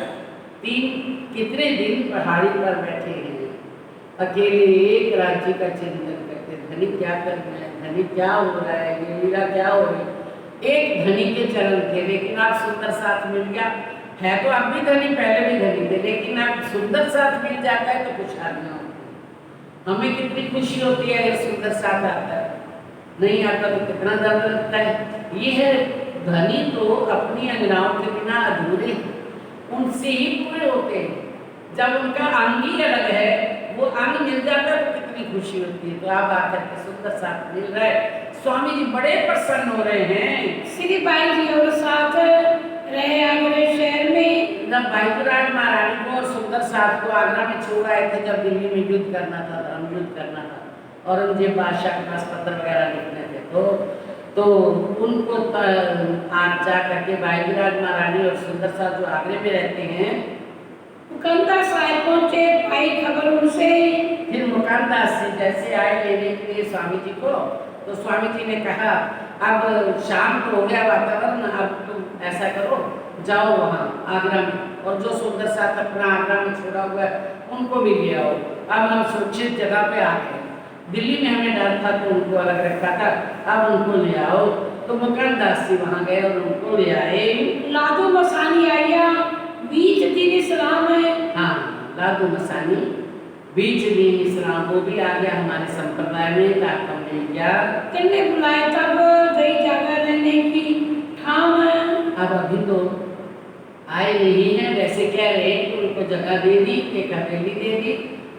कितने दिन पहाड़ी पर बैठे हैं, अकेले एक राज्य का चिंतन करते, धनी क्या करना है, धनी क्या हो रहा है, ये लीला क्या हो रही है। एक धनी के चरण थे, लेकिन आप सुंदर साथ मिल गया है, तो आप भी धनी, पहले भी धनी थे, लेकिन आप सुंदर साथ मिल जाता है तो खुशहालियाँ होती है। हमें कितनी खुशी होती है अगर सुंदर साथ आता है, नहीं आता तो कितना दर्द लगता है। ये है धनी तो अपनी अंगनाओं के बिना अधूरे हैं, उनसे ही पूरे होते हैं। जब उनका अंग ही अलग है, वो अंग मिल जाता है तो कितनी खुशी होती है। तो आप आकर के सुंदर साथ मिल रहे, स्वामी जी बड़े प्रसन्न हो रहे हैं। श्री बाई जी और साथ रहे आगरे शहर में। जब भाईराज महारानी को और सुंदर साथ को आगरा में छोड़ आए थे, जब दिल्ली में युद्ध करना था, धर्म युद्ध करना था, औरंगजेब बादशाह के पास पत्र वगैरह लिखने थे, तो उनको आज जा करके भाईराज महारानी और सुंदर साथ जो आगरे में रहते हैं, मुकंदा साहब पहुंचे, पाई खबर उनसे। फिर मुकंदा से जैसे आए लेने के लिए स्वामी जी को, तो स्वामी जी ने कहा अब शाम को हो गया वातावरण, अब तुम ऐसा करो, जाओ वहाँ आगरा में, और जो सुंदर साथ अपना आगरा में छोड़ा हुआ है उनको भी ले आओ। अब हम सुरक्षित जगह पे आ गए, दिल्ली में हमें डर था तो उनको अलग रखा था, अब उनको ले आओ। तो मुकंदास जी वहाँ गए और उनको ले आए। लादू मसानी आया, बीच दिन इस्लाम है। हाँ, लादू मसानी बीच दिन इस्लाम, वो भी आ गया हमारे संप्रदाय में, लाखम ले गया। किन्ने बुलाया तब गई जगह रहने की ठाम है। अब अभी तो आए नहीं है, वैसे कह रहे हैं कि उनको जगह दे दी, एक हवेली दे दी,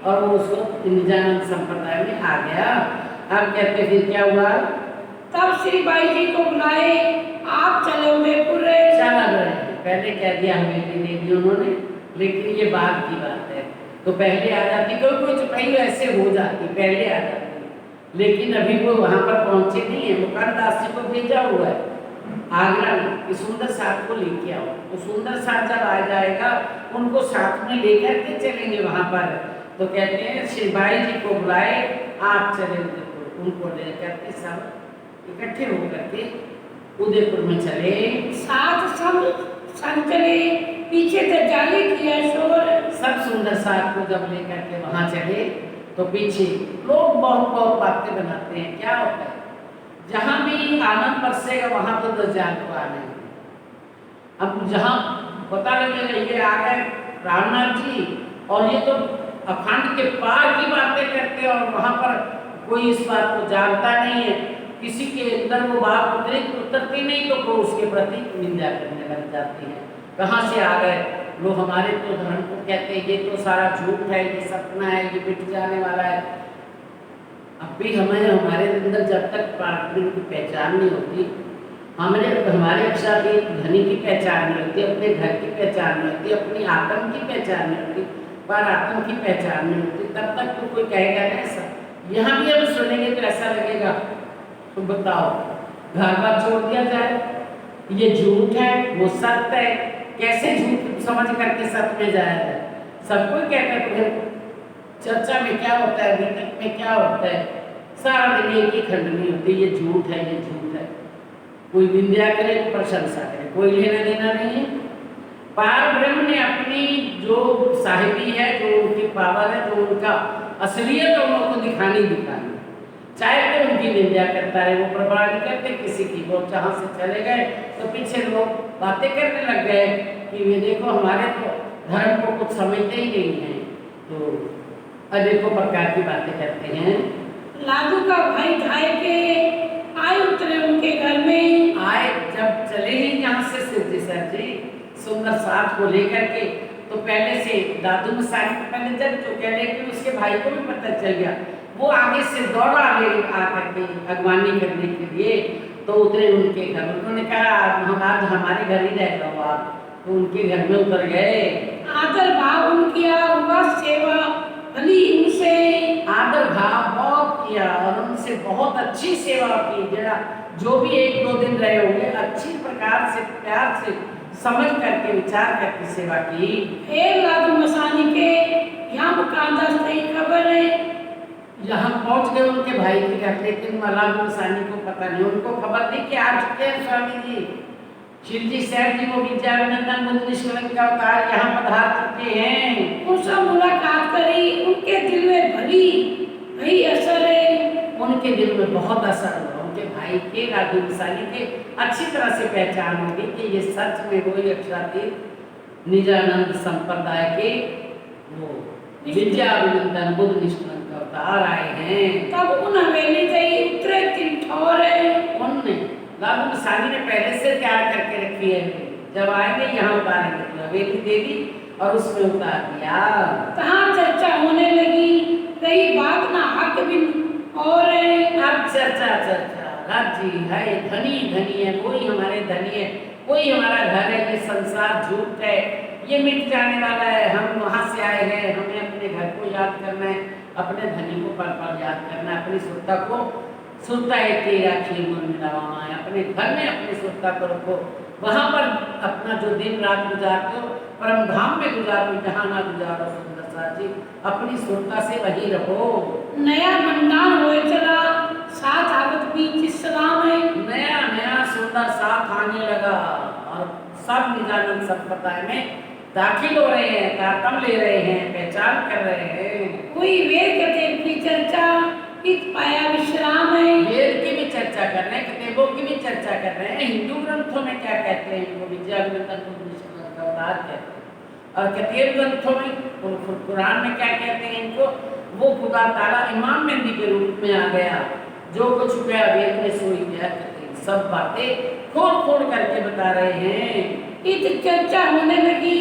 और वो उस वक्त निजानंद संप्रदाय में आ गया। अब कहते फिर क्या हुआ, तब श्री बाई जी को बुलाए, आप चले उदयपुर। चला गए, पहले कह दिया हवेली दे दी उन्होंने, लेकिन ये बाद की बात है। तो पहले आ जाती, कोई कोई चुपाई ऐसे हो जाती, पहले आ जाती, लेकिन अभी वो वहाँ पर पहुँचे नहीं है। मुकंदास जी को भेजा हुआ है आगरा में कि सुंदर साथ को लेके आओ। तो सुंदर साथ जब आ जाएगा उनको साथ में लेकर के चलेंगे वहाँ पर। तो कहते हैं श्री बाई जी को बुलाए, आप चले उदयपुर। उनको लेकर के सब इकट्ठे होकर के उदयपुर में चले। साथ सब संग चले, पीछे से जाली किया शोर। सब सुंदर साथ को जब लेकर के वहाँ चले तो पीछे लोग बहुत बहुत बातें बनाते हैं। क्या होता है, जहाँ भी आनंद बरसेगा वहाँ तो दज्जाल को आने। अब जहाँ पता लगेगा ये आ गए रामनाथ जी, और ये तो अखंड के पार की बातें करते हैं, और वहाँ पर कोई इस बात को जानता नहीं है, किसी के अंदर वो बात उतरती नहीं, तो वो उसके प्रति निंदा करने लग जाते हैं। कहाँ से आ गए लोग, हमारे तो धर्म को कहते हैं ये तो सारा झूठ है, ये सपना है, ये मिट जाने वाला है। अब भी हमारे अंदर जब तक पार्टनर की पहचान नहीं होती, हमारे अक्षा की धनी की पहचान नहीं होती, अपने घर की पहचान नहीं होती, अपनी आत्म की पहचान नहीं होती, पर आत्म की पहचान नहीं होती, तब तक तो कोई कहेगा ना ऐसा। यहाँ भी हम सुनेंगे तो ऐसा लगेगा, तो बताओ घर बार छोड़ दिया जाए, ये झूठ है वो सत्य है, कैसे झूठ समझ करके सत्य में जाया जाए। सब कोई कहता है फिर चर्चा में क्या होता है, मीटिंग में क्या होता है, सारा दिन एक ही खंडनी होती है, ये झूठ है, ये झूठ है। कोई निंदा करे तो प्रशंसा करे, कोई लेना देना नहीं है। पार ब्रह्म ने अपनी जो साहिबी है, जो उनकी पावर है, जो उनका असलियत है, उनको दिखानी चाहे तो उनकी निंदा करता रहे, वो परवाह नहीं करते किसी की। वो जहाँ से चले गए तो पीछे लोग बातें करने लग गए कि ये देखो हमारे तो धर्म को कुछ समझते ही नहीं है, तो अनेकों प्रकार की बातें करते हैं। लादू का भाई ढाई के आए उतरे उनके घर में। आए जब चले ही यहाँ से सिद्धि सर जी सुंदर साथ को लेकर के, तो पहले से दादू मसानी पहले जब तो कह रहे कि उसके भाई को भी पता चल गया, वो आगे से दौड़ा ले आकर के अगवानी करने के लिए। तो उतरे उनके घर, उन्होंने कहा हम आज हमारे घर ही रह लो आप, तो उनके घर में उतर गए। आदर भाव उनकिया हुआ सेवा भली इनसे आदर भाव बहुत किया और उनसे बहुत अच्छी सेवा की। जरा जो भी 1-2 दिन रहे होंगे अच्छी प्रकार से प्यार से समझ करके विचार करके सेवा की। एक लाख मसानी के यहाँ मुकांदा सही खबर है। यहाँ पहुंच गए उनके भाई के घर, लेकिन मलाब मसानी को पता नहीं। उनको खबर थी कि आ चुके हैं स्वामी जी, शिवजी सेठ जी, वो विद्यानंदन बुद्ध निष्कलंक का अवतार यहाँ पधार चुके हैं। उनसे मुलाकात करी, उनके दिल में भली असर है। उनके दिल में बहुत असर हुआ। उनके भाई के राजू मसानी के अच्छी तरह से पहचान होगी कि ये सच में वही अक्षरातीत निजानंद संप्रदाय के वो विद्यानंदन बुद्ध निष्कलंक का अवतार आए हैं। तब उन हवेली गई उतरे 3 ठौर है। उनने राजू मसानी ने पहले से तैयार करके रखी है, जब आएंगे यहाँ उतारेंगे, तो हवेली दे दी और उसमें उतार दिया। कहाँ चर्चा होने लगी, कई बात ना हक भी और अब चर्चा राज जी है धनी है, कोई हमारे धनी है, कोई हमारा घर है, ये संसार झूठ है, ये मिट जाने वाला है, हम वहाँ से आए हैं, हमें अपने घर को याद करना है, अपने धनी को पल पल याद करना है, अपनी सुरता को सुरता है तेरा खीर मन मिलावा है, अपने घर में अपनी सुरता को रखो, वहाँ पर अपना जो दिन रात गुजारते हो परम धाम में गुजारो, जहाँ ना गुजारो सुंदर साथ जी, अपनी सुरता से वही रहो। नया मंदान होए चला, साथ आवत बीच सलाम है। नया सुंदर साथ आने लगा और सब निजानंद संप्रदाय में दाखिल हो रहे हैं, तारतम ले रहे हैं, पहचान कर रहे हैं। कोई वेद कथे की चर्चा इत पाया विश्राम है। वेद की भी चर्चा कर रहे हैं, किताबों की भी चर्चा कर रहे हैं, हिंदू ग्रंथों में क्या कहते हैं इनको, विद्यानंदन बुद्ध निष्कलंक का अवतार कहते हैं, और कतीब ग्रंथों में कुरान में क्या कहते हैं इनको, वो खुदा ताला इमाम मेहंदी के रूप में आ गया, जो कुछ गया वेद में सोई गया, सब बातें खोल करके बता रहे हैं। इत चर्चा होने लगी,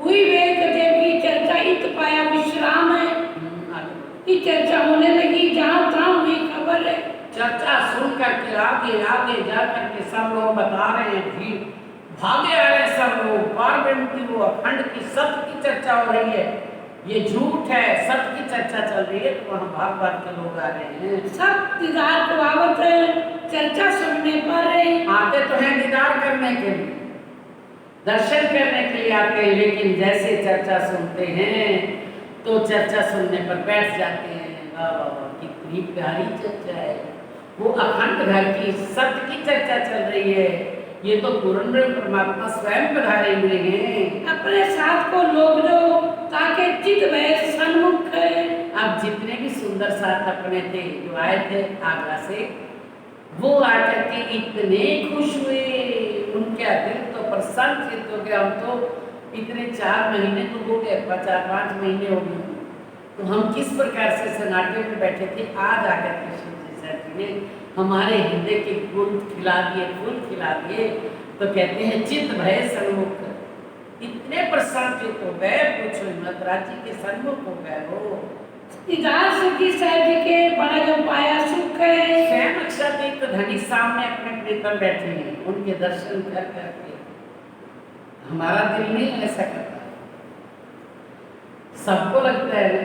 हुई वेद कथे की चर्चा, इत पाया विश्राम है। इस चर्चा होने लगी, जहाँ तहाँ हुई खबर है। चर्चा सुन करके आगे जा करके सब लोग बता रहे हैं, भीड़ भागे आ रहे सब लोग, पार्वती की वो अखंड की सत्य की चर्चा हो रही है, ये झूठ है, सत्य की चर्चा चल रही है, तो वहाँ भाग के लोग आ रहे हैं। सब दीदार को आवत है, चर्चा सुनने पर आते तो हैं दीदार करने के लिए, दर्शन करने के लिए आते हैं, लेकिन जैसे चर्चा सुनते हैं तो चर्चा सुनने पर बैठ जाते हैं। वाह वाह वाह, कितनी प्यारी चर्चा है, वो अखंड घर की सत्य की चर्चा चल रही है, ये तो पूर्ण परमात्मा स्वयं पधारे हुए हैं। अपने साथ को लोग दो ताकि चित वह सन्मुख है। अब जितने भी सुंदर साथ अपने थे जो आए थे आगरा से, वो आकर के इतने खुश हुए, उनका दिल तो प्रसन्न चित्त हो गया। हम तो इतने 4 महीने तो हो गए, 4-5 महीने हो गए, तो हम किस प्रकार से सन्नाटे में बैठे थे, आज आकर के शिवजी सेठ जी ने हमारे हृदय के फूल खिला दिए, तो कहते हैं चित्त भय सन्मुख, इतने प्रसन्न चित्त हो गए, पूछो मत, राजी के सन्मुख हो गए वो। दीदार सुखी सेठ जी के बड़ा जो पाया सुख है। स्वयं अक्षरातीत धनी सामने अपने प्रीतम बैठे हैं, उनके दर्शन कर करके हमारा दिल नहीं ऐसा करता, सबको लगता है।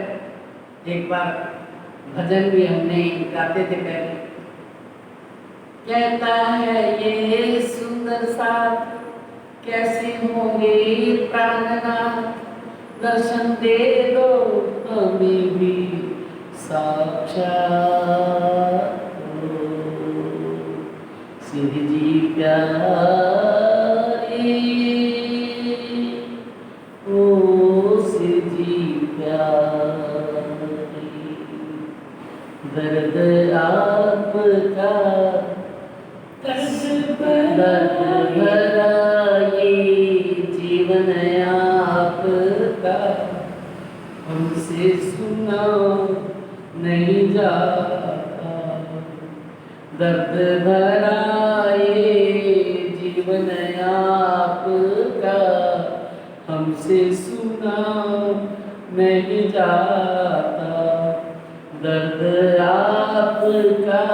एक बार भजन भी हमने गाते थे पहले, कहता है ये सुंदर साथ कैसे होंगे प्राणनाथ, दर्शन दे दो हमें भी साक्षात सिद्ध जी प्यारे, ओ सिद्ध जी प्यारे, दर्द आपका दर्द भरा ये जीवन आपका, हमसे सुना नहीं जाता, दर्द भरा ये जीवन आपका, हमसे सुना नहीं जाता, दर्द आपका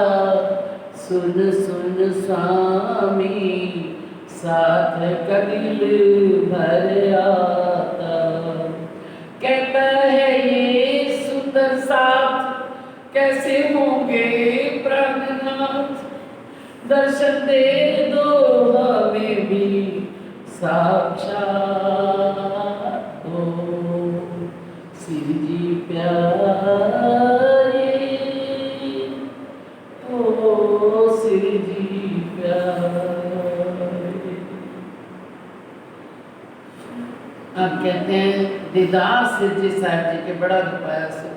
सुन सुन स्वामी साथ का दिल भर आता, कहता है ये सुंदर साथ कैसे होंगे प्राणनाथ, दर्शन दे दो हमें भी साक्षात हो, श्री जी प्यारे ओ श्री जी प्यारे। अब कहते हैं दीदार सिद्ध जी साहब जी के बड़ा रुपया से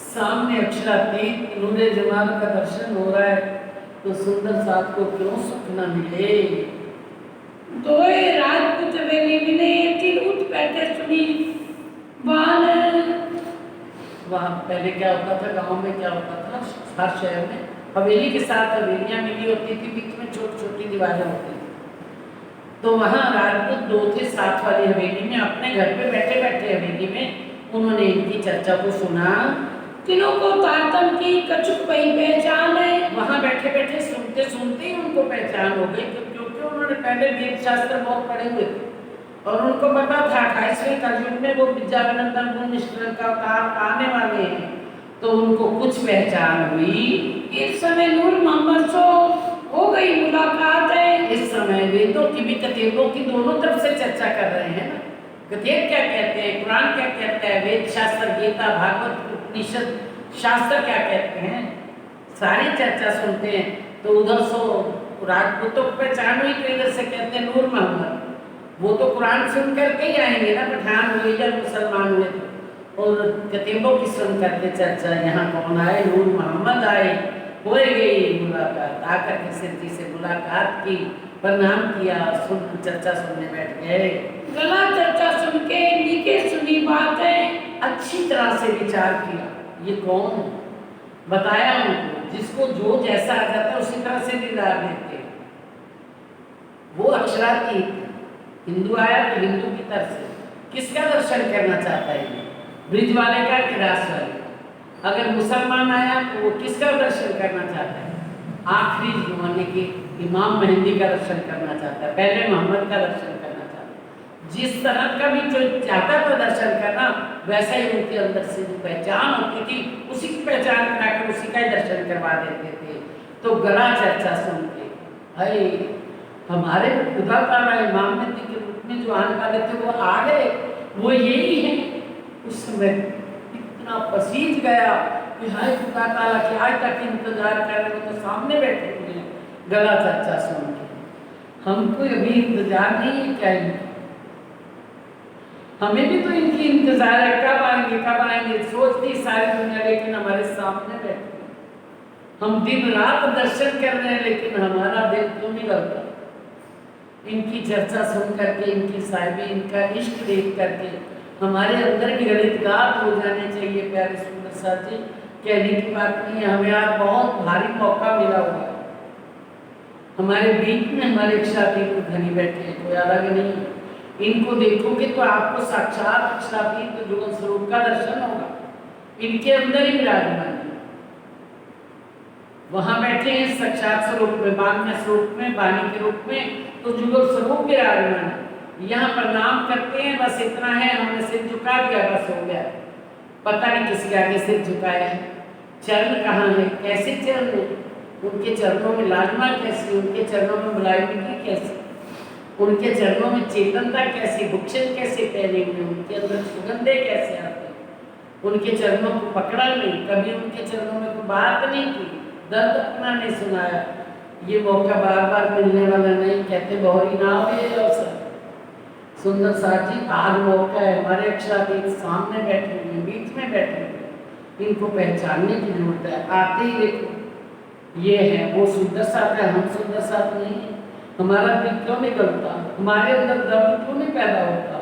सामने अक्षरातीत नूरे जमाल का दर्शन हो रहा है, तो सुंदर साथ को क्यों सुख न मिले। दोए राजपूत हवेली विने तीन उठ बैठे सुनी बान। वहाँ पहले क्या होता था, गांव में क्या होता था, हर शहर में हवेली के साथ हवेलियाँ मिली होती थी, बीच में छोटी छोटी दीवारें होती थी। तो वहाँ राजपूत दो थे साथ वाली हवेली में, अपने घर पे बैठे बैठे हवेली में उन्होंने इनकी चर्चा को सुना। तीनों को तारतम की कछुक पई पहचान है। वहाँ बैठे बैठे सुनते सुनते ही उनको पहचान हो गई, क्योंकि उन्होंने पहले वेद शास्त्र बहुत पढ़े हुए थे और उनको पता था 28वें कलयुग में वो विद्यावनंदन गुण निष्करण का अवतार आने वाले हैं, तो उनको कुछ पहचान हुई। इस समय नूर मोहम्मद से हो गई मुलाकात है। इस समय वेदों की भी कतेबों की दोनों तरफ से चर्चा कर रहे हैं ना, कतेब क्या कहते हैं, कुरान क्या कहता है, वेद शास्त्र, गीता, भागवत, उपनिषद शास्त्र क्या कहते हैं, सारी चर्चा सुनते हैं। तो उधर से राजपूतों को पहचान हुई, तो इधर से कहते हैं नूर मोहम्मद, वो तो कुरान सुन करके ही आएंगे ना, पठान हुए या मुसलमान हुए थे, और कतीबों की सुन करके चर्चा, यहाँ कौन आए, नूर मोहम्मद आए, हो गई मुलाकात, आकर के सिद्ध जी से मुलाकात की, प्रणाम किया, सुन चर्चा सुनने बैठ गए। गला चर्चा सुन के नीके सुनी बात है, अच्छी तरह से विचार किया, ये कौन बताया उनको, जिसको जो जैसा आ जाता है उसी तरह से दिलार देते। वो अक्षरातीत हिंदू आया तो हिंदू की तरफ से किसका दर्शन करना चाहता है, ब्रिज वाले का कि रास वाले का। अगर मुसलमान आया तो वो किसका दर्शन करना चाहता है, आखिरी जमाने के इमाम मेहंदी का दर्शन करना चाहता है, पहले मोहम्मद का दर्शन करना चाहता है। जिस तरह का भी जो चाहता था दर्शन करना, वैसा ही उनके अंदर से जो पहचान होती थी उसी की पहचान कराकर उसी का ही दर्शन करवा देते थे। तो गला चर्चा सुन के भाई हमारे खुदा ताला इमाम मेहंदी के रूप में जो आने वाले थे वो आ गए, वो यही है। उस समय इतना पसीज गया कि हाय खुदा ताला कि आज तक इंतजार कर रहे हो, तो सामने बैठे हुए गला चर्चा सुन के। हमको अभी इंतजार नहीं है क्या इनका, हमें भी तो इनकी इंतजार है, कब आएंगे कब आएंगे, सोचती सारी दुनिया, लेकिन हमारे सामने बैठे हम दिन रात दर्शन कर रहे हैं, लेकिन हमारा दिल क्यों नहीं लगता। इनकी चर्चा सुन करके, इनकी साहिबी, इनका इश्क देख करके हमारे अंदर भी गलितगात हो जाने चाहिए। प्यारे सुंदर साथ जी, कहने की बात नहीं है, हमें आज बहुत भारी मौका मिला हुआ है। हमारे बीच में हमारे अक्षरातीत धनी बैठे हैं, कोई अलग नहीं। इनको देखोगे तो आपको साक्षात अक्षरातीत जुगल स्वरूप का दर्शन होगा, इनके अंदर ही विराजमान है। वहां बैठे हैं साक्षात स्वरूप में, बान्य स्वरूप में, वाणी के रूप में, तो जुगल स्वरूप विराजमान है। यहाँ प्रणाम करते हैं, बस इतना है, हमने सिर झुका दिया, बस हो गया। पता नहीं किसके आगे सिर झुकाया है, चरण कहाँ है, कैसे चरण है, उनके चरणों में लाजमा कैसी, उनके चरणों में मुलायमगी कैसी, उनके चरणों में चेतनता कैसी, भूषण कैसे पहने हुए, उनके अंदर सुगंधे कैसे आते, उनके चरणों को पकड़ा नहीं, कभी उनके चरणों में कोई बात नहीं की, दर्द अपना नहीं सुनाया। ये मौका बार बार मिलने वाला नहीं, कहते बहुरी ना हो ये अवसर। सुंदर साथ जी, आज मौका है, हमारे अक्षरातीत सामने बैठे हुए, बीच में बैठे हुए, इनको पहचानने की जरूरत है। आते ही देखो ये है, वो सुंदर साथ है, हम सुंदर साथ नहीं है। हमारा दिल क्यों नहीं गलता, हमारे अंदर दर्द क्यों नहीं पैदा होता,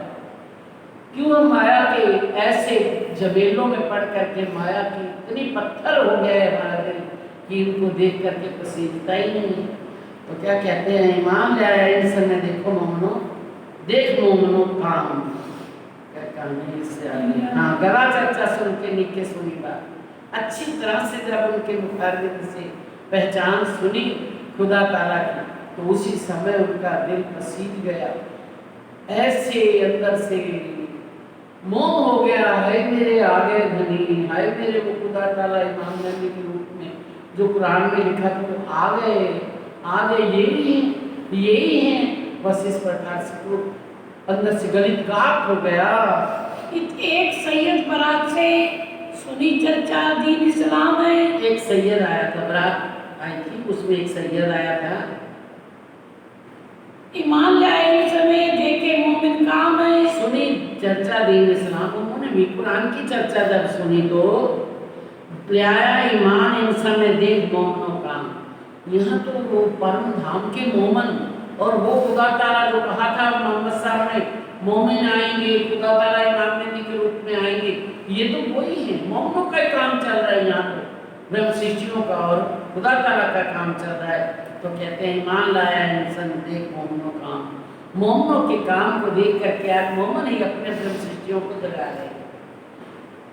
क्यों हम माया के ऐसे जबेलों में पड़ करके माया की इतनी पत्थर हो गया है हमारा दिल कि इनको देख करके पसीजता ही नहीं। तो क्या कहते हैं इमाम ले आया इन समय, देखो मोमनो, देख मोमनो काम कहानी से आगे। हाँ, गला चर्चा सुन के नीचे सुनी बात अच्छी तरह से, जब उनके मुखारबिंद से पहचान सुनी खुदा ताला की, तो उसी समय उनका दिल पसीज गया, ऐसे अंदर से मोह हो गया, है मेरे आ गए धनी, है मेरे वो खुदा ताला इमाम नबी के रूप में जो कुरान में लिखा था वो आ गए, यही हैं। बस इस प्रकार से वो अंदर से गलित गात हो गया। एक सैयद बारात से सुनी चर्चा दीन इस्लाम है। एक सैयद आया था, बारात आई थी, उसमें एक सैयद आया था, ईमान लाए उस समय देखे मोमिन काम है। सुनी चर्चा दीन इस्लाम, उन्होंने भी कुरान की चर्चा जब सुनी तो लाया ईमान इंसान में देख मोमनों काम। यहाँ तो वो परम धाम के मोमन और वो खुदा ताला जो कहा था मोहम्मद साहब ने, मोमिन आएंगे, खुदा ताला इमाम नबी के रूप में आएंगे, ये तो वही है। मोमनों का काम चल रहा है यहाँ तो, ब्रह्म सृष्टियों का और खुदा ताला का काम चल रहा है। तो कहते हैं ईमान लाया इंसान देख मोमनों काम। मोमनों के काम को देख करके आज मोमन ही अपने ब्रह्म सृष्टियों को जगा रहे हैं।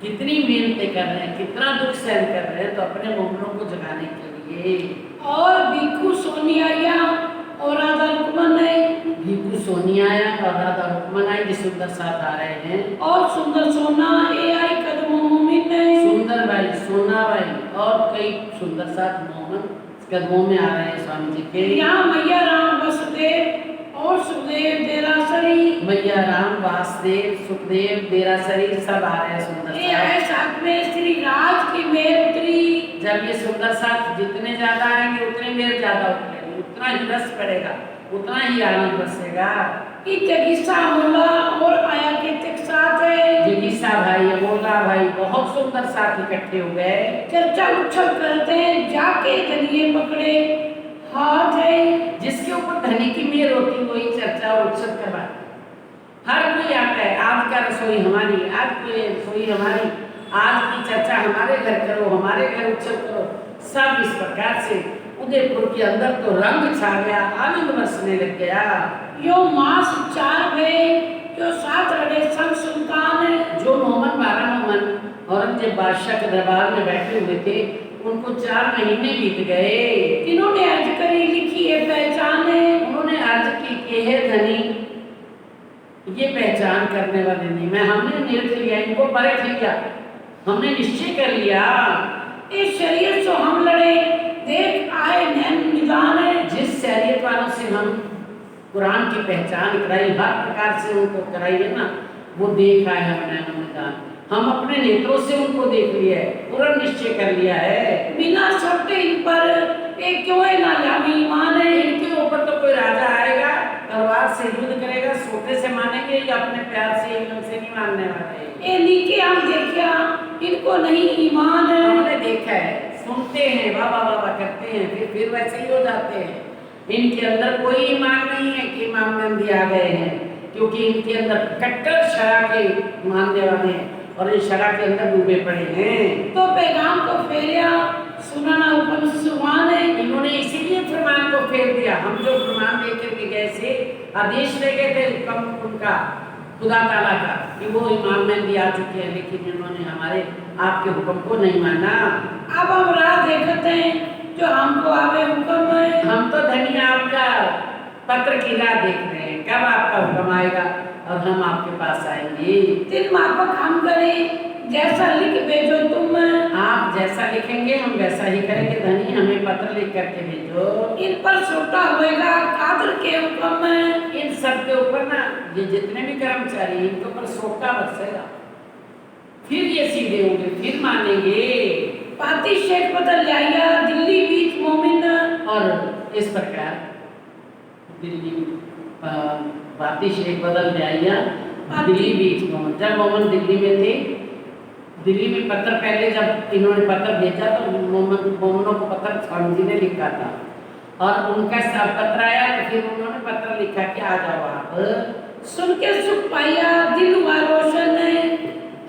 कितनी मेहनतें कर रहे हैं, कितना दुख सहन कर रहे हैं, तो अपने मोमनों को जगाने के लिए। और भिक्खु सोनिया और राधा रुकमन है। भिक्खु सोनिया और राधा रुकमन आए जो सुंदर साथ आ रहे हैं, और सुंदर सोना AI कदमों मोमिन है। सुंदर भाई, सोना भाई और कई सुंदर साथ मोमन कदमों में आ रहे हैं स्वामी जी के। यहाँ मैया राम वसुदेव और सुखदेव देरासरी, मैया राम वासुदेव सुखदेव देरासरी सब आ रहे हैं सुंदर ये है साथ। साथ में श्री राज की मेहर उतरी। जब ये सुंदर साथ जितने ज्यादा आएंगे उतने मेर ज्यादा उतरेंगे, उतना ही रस पड़ेगा, उतना ही आनंद बरसेगा। ये जगीसा मोला और आया के तक साथ है। जगीसा भाई, अमोला भाई बहुत सुंदर साथ इकट्ठे हो गए। चर्चा उछल करते हैं जाके धनिये पकड़े हाथ है। जिसके ऊपर धनी की मेहर होती वही चर्चा और उत्सव करवा। हर कोई आता है, आज का रसोई हमारी, आज कोई रसोई हमारी, आज की चर्चा हमारे घर करो, हमारे घर उत्सव करो। सब इस प्रकार से उदयपुर के अंदर तो रंग छा गया, आनंद बरसने लग गया। यो मास 4 गए जो 7 रड़े संग सुल्तान है। जो मोहम्मद 12 मोहम्मद औरंगजेब बादशाह के दरबार में बैठे हुए थे, उनको 4 महीने बीत गए। इन्होंने अर्ज करी लिखी है पहचान है। उन्होंने अर्ज की कि हे धनी, ये पहचान करने वाले नहीं, मैं हमने निरख लिया, इनको परख लिया, हमने निश्चय कर लिया। इस शरीयत से हम लड़े देख आए नैन निदान है। जिस शरीयत वालों से हम कुरान की पहचान कराई, हर प्रकार से उनको कराई है ना, वो देख आए हमने निदान, हम अपने नेत्रों से उनको देख लिया है, पूरा निश्चय कर लिया है। बिना शर्त इन पर एक क्यों है ना जामी ईमान है। इनके ऊपर तो कोई राजा आएगा, तलवार से युद्ध करेगा, सोटे से मानेंगे या अपने प्यार से एकदम से नहीं मानने वाले। ये नीचे हम देखिया इनको नहीं ईमान है। हमने देखा है, सुनते हैं, वाह वाह वाह करते हैं, फिर वैसे ही हो जाते हैं। इनके अंदर कोई ईमान नहीं है कि इमाम नंदी आ गए हैं, क्योंकि इनके अंदर कट्टर शरा के मानने वाले हैं और ये शरा के अंदर डूबे पड़े हैं। तो पैगाम को फेरिया सुनाना हुक्म सुभान है। इन्होंने इसीलिए फरमान को फेर दिया। हम जो फरमान लेकर के गए थे, आदेश ले गए थे हुक्म उनका खुदा ताला का कि वो इमाम मेहदी आ चुके हैं, लेकिन इन्होंने हमारे आपके हुक्म को नहीं माना। अब हम राह देखते हैं जो हमको आवे हुक्म है। हम तो धनिया आपका पत्र की राह देख रहे हैं, कब आपका हुक्म आएगा और हम आपके पास आएंगे। दिन माफक हम करें जैसा लिख भेजो तुम। आप जैसा लिखेंगे हम वैसा ही करेंगे धनी, हमें पत्र लिख करके भेजो। इन पर छोटा होएगा कादर के हुक्म है। इन सब के ऊपर ना ये जितने भी कर्मचारी हैं इनके ऊपर सोटा बरसेगा, फिर ये सीधे होंगे, फिर मानेंगे। पाती शेख बदल जाइया दिल्ली बीच मोमिन। और इस प्रकार दिल्ली पाती शेख बदल जाइया दिल्ली बीच मोमन। जब मोमन दिल्ली में थे, दिल्ली में पत्र पहले जब इन्होंने पत्र भेजा तो मोमनों को पत्र स्वामी जी ने लिखा था और उनका सब पत्र आया तो फिर उन्होंने पत्र लिखा कि आ जाओ आप। सुन के सुख पाया दिल हुआ रोशन है।